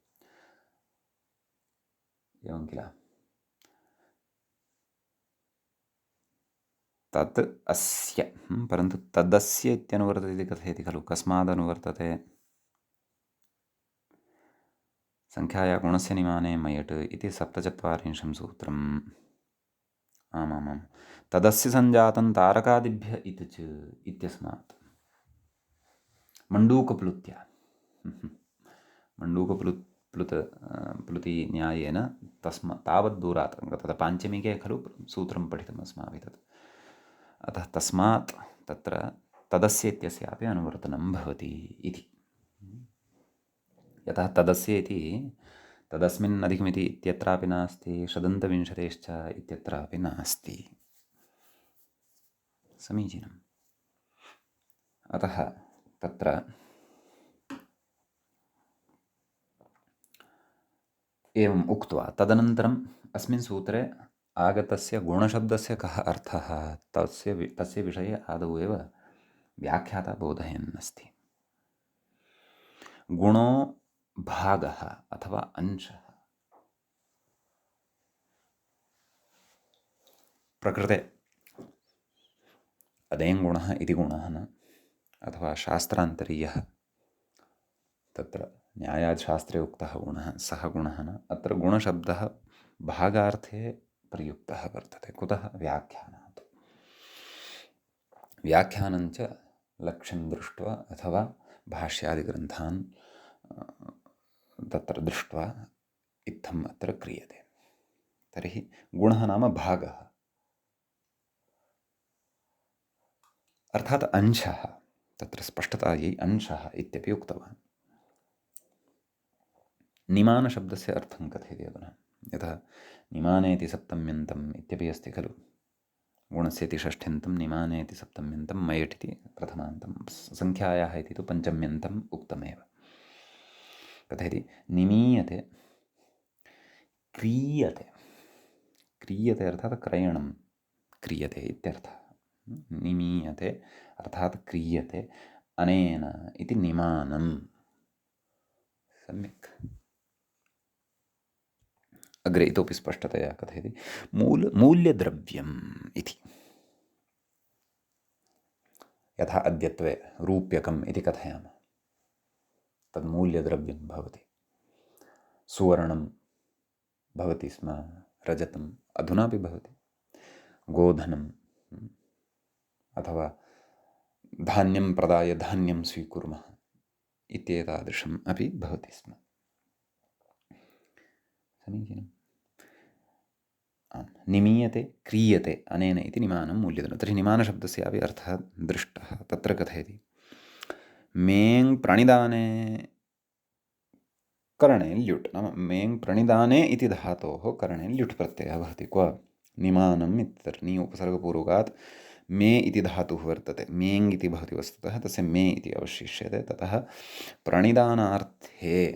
A: एवं किल, तत् अस्य, परन्तु तदस्य इत्यनुवर्तते इति कथयति खलु। कस्मादनुवर्तते? संख्याया गुणस्य निमाने मयट् इति 47 सूत्रम्। आमामां, तदस्य सञ्जातं तारकादिभ्य इति च इत्यस्मात् मण्डूकप्लुत्या प्लुति न्यायेन तावद्दूरात्, तत्र पाञ्चमिके खलु सूत्रं पठितम् अस्माभिः तत्। अतः तस्मात् तत्र तदस्य इत्यस्यापि अनुवर्तनं भवति इति। यतः तदस्य इति तदस्मिन् अधिकमिति इत्यत्रापि नास्ति, षदन्तविंशतेश्च इत्यत्रापि नास्ति। समीचीनम्। अतः तत्र एवम् उक्त्वा तदनन्तरम् अस्मिन् सूत्रे आगतस्य गुणशब्दस्य कः अर्थः तस्य विषये आदौ एव व्याख्याता बोधयन् अस्ति। गुणो भागः अथवा अंशः। प्रकृते अदें गुणः इति गुणः न, अथवा शास्त्रान्तरीयः तत्र न्यायाशास्त्रे उक्तः गुणः सः गुणः न। अत्र गुणशब्दः भागार्थे प्रयुक्तः वर्तते। कुतः? व्याख्यानात्। व्याख्यानञ्च लक्ष्यं दृष्ट्वा अथवा भाष्यादिग्रन्थान् तत्र दृष्ट्वा इत्थम् अत्र क्रियते। तर्हि गुणः नाम भागः, अर्थात् अंशः। तत्र स्पष्टतायै अंशः इत्यपि उक्तवान्। निमानशब्दस्य अर्थं कथयति अधुना। यथा निमानेति सप्तम्यन्तम् इत्यपि अस्ति खलु। गुणस्य इति षष्ठ्यन्तं, निमानेति सप्तम्यन्तं, मयट् इति प्रथमान्तं, संख्यायाः इति तु पञ्चम्यन्तम् उक्तमेव। कथयति निमीयते, क्रियते। क्रियते अर्थात् क्रयणं क्रियते इत्यर्थः। निमीयते अर्थात् क्रियते अनेन इति निमानं। सम्यक्। अग्रे इतोपि स्पष्टतया कथयति। मूल्यद्रव्यम् इति। यथा अद्यत्वे रूप्यकम् इति कथयामः, तद् मूल्यद्रव्यं भवति। सुवर्णं भवति स्म, रजतम् अधुनापि भवति, गोधनम् अथवा धान्यं प्रदाय धान्यं स्वीकुर्मः इत्येतादृशम् अपि भवति स्म। समीचीनम्। निमीयते, क्रियते अनेन इति निमानं मूल्यधनं। तर्हि निमानशब्दस्यापि अर्थः दृष्टः। तत्र कथयति मेङ् प्रणिदाने करणे ल्युट्, नाम मेङ् प्रणिदाने इति धातोः करणे ल्युट् प्रत्ययः भवति। क्व निमानम् इत्यत्र नि उपसर्गपूर्वकात् मे इति धातुः वर्तते, मेङ् इति भवति वस्तुतः, तस्य मे इति अवशिष्यते। ततः प्रणिदानार्थे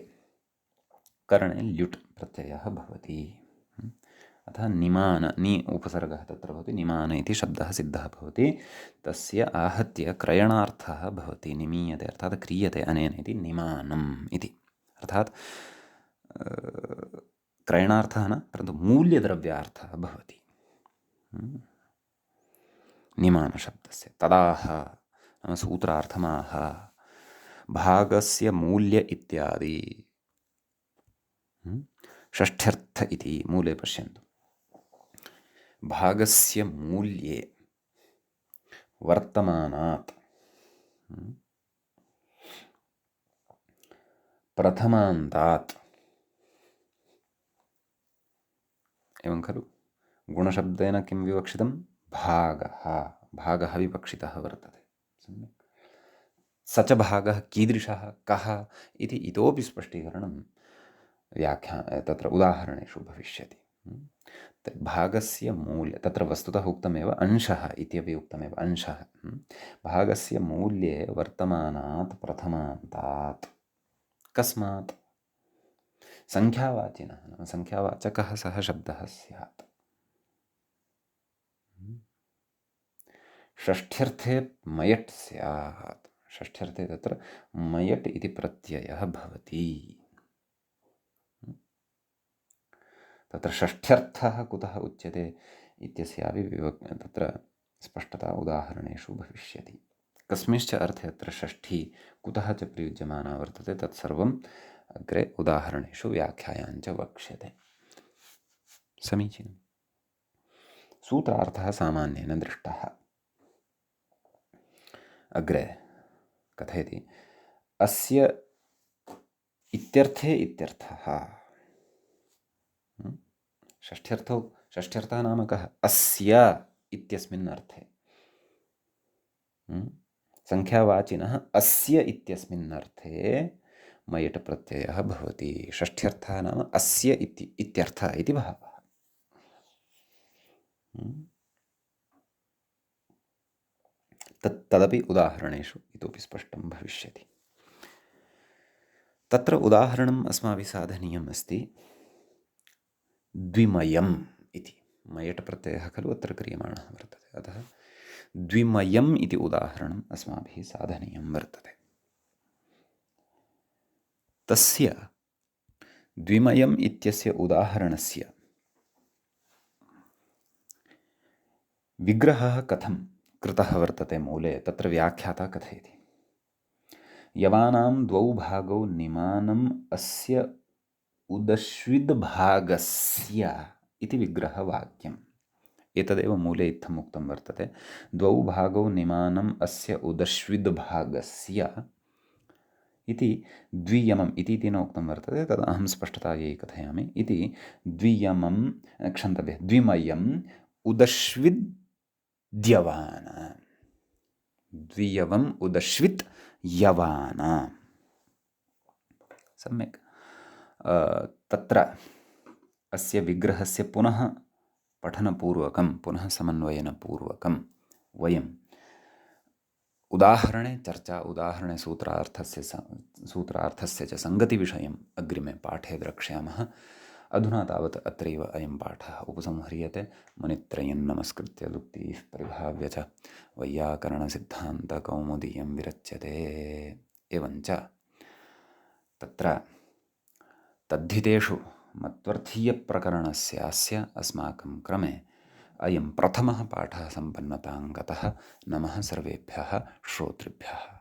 A: करणे ल्युट् प्रत्ययः भवति। अतः निमान, नि उपसर्गः तत्र भवति, निमान इति शब्दः सिद्धः भवति। तस्य आहत्य क्रयणार्थः भवति, निमीयते अर्थात् क्रियते अनेन इति निमानम् इति। अर्थात् क्रयणार्थः न, परन्तु मूल्यद्रव्यार्थः भवति निमानशब्दस्य। तदाह नाम सूत्रार्थमाह भागस्य मूल्य इत्यादि। षष्ठ्यर्थ इति मूले पश्यन्तु। भागस्य मूल्ये वर्तमानात् प्रथमान्तात्, एवं खलु गुणशब्देन किं विवक्षितं? भागः, भागः विवक्षितः वर्तते। सम्यक्। स च भागः कीदृशः, कः इति इतोपि स्पष्टीकरणं तत्र उदाहरणेषु भविष्यति। भागस्य मूल्य, तत्र वस्तुतः उक्तमेव अंशः इत्यपि उक्तमेव, अंशः। भागस्य मूल्ये वर्तमानात् प्रथमान्तात्। कस्मात्? संख्यावाचिनः, नाम संख्यावाचकः सः शब्दः स्यात्। षष्ठ्यर्थे मयट् स्यात्। षष्ठ्यर्थे तत्र मयट् इति प्रत्ययः भवति। तत्र षष्ठ्यर्थः कुतः उच्यते इत्यस्यापि तत्र स्पष्टता उदाहरणेषु भविष्यति। कस्मिंश्च अर्थे अत्र षष्ठी कुतः च प्रयुज्यमाना वर्तते तत्सर्वम् अग्रे उदाहरणेषु व्याख्यायाञ्च वक्ष्यते। समीचीनम्। सूत्रार्थः सामान्येन दृष्टः। अग्रे कथयति अस्य इत्यर्थे इत्यर्थः। षष्ठ्यर्थः नाम कः? अस्य इत्यस्मिन् अर्थे। संख्यावाचिनः अस्य इत्यस्मिन् अर्थे मयट् प्रत्ययः भवति। षष्ठ्यर्थः नाम अस्य इत्यर्थः इति भावः। तदपि उदाहरणेषु इतोपि स्पष्टं भविष्यति। तत्र उदाहरणम् अस्माभिः साधनीयम् अस्ति द्विमयम् इति। मयट् प्रत्ययः खलु अत्र क्रियमाणः वर्तते, अतः द्विमयम् इति उदाहरणम् अस्माभिः साधनीयं वर्तते। तस्य द्विमयम् इत्यस्य उदाहरणस्य विग्रहः कथं कृतः वर्तते मूले, तत्र व्याख्याता कथयति यवानां द्वौ भागौ निमानम् अस्य उदश्विद्भागस्य इति विग्रहवाक्यम्। एतदेव मूले इत्थम् उक्तं वर्तते, द्वौ भागौ निमानम् अस्य उदश्विद्भागस्य इति द्वियमम् इति न उक्तं वर्तते। तद् अहं स्पष्टतायै कथयामि। इति द्वियमं क्षन्तव्यः, द्विमयम् उदश्विद्यवान, द्वियवम् उदश्वित् यवान। सम्यक्। तत्र अस्य विग्रहस्य पुनः पठनपूर्वकं, पुनः समन्वयनपूर्वकं वयम् उदाहरणे चर्चा, उदाहरणे सूत्रार्थस्य च सङ्गतिविषयम् अग्रिमे पाठे द्रक्ष्यामः। अधुना तावत् अत्रैव अयं पाठः उपसंह्रियते। मुनित्रयं नमस्कृत्य लुप्तिः परिभाव्य च वैयाकरणसिद्धान्तकौमुदीयं विरच्यते। एवञ्च तत्र तद्धितेषु मत्वर्थीयप्रकरणस्यास्य अस्माकं क्रमे अयं प्रथमः पाठः सम्पन्नतां गतः। नमः सर्वेभ्यः श्रोतृभ्यः।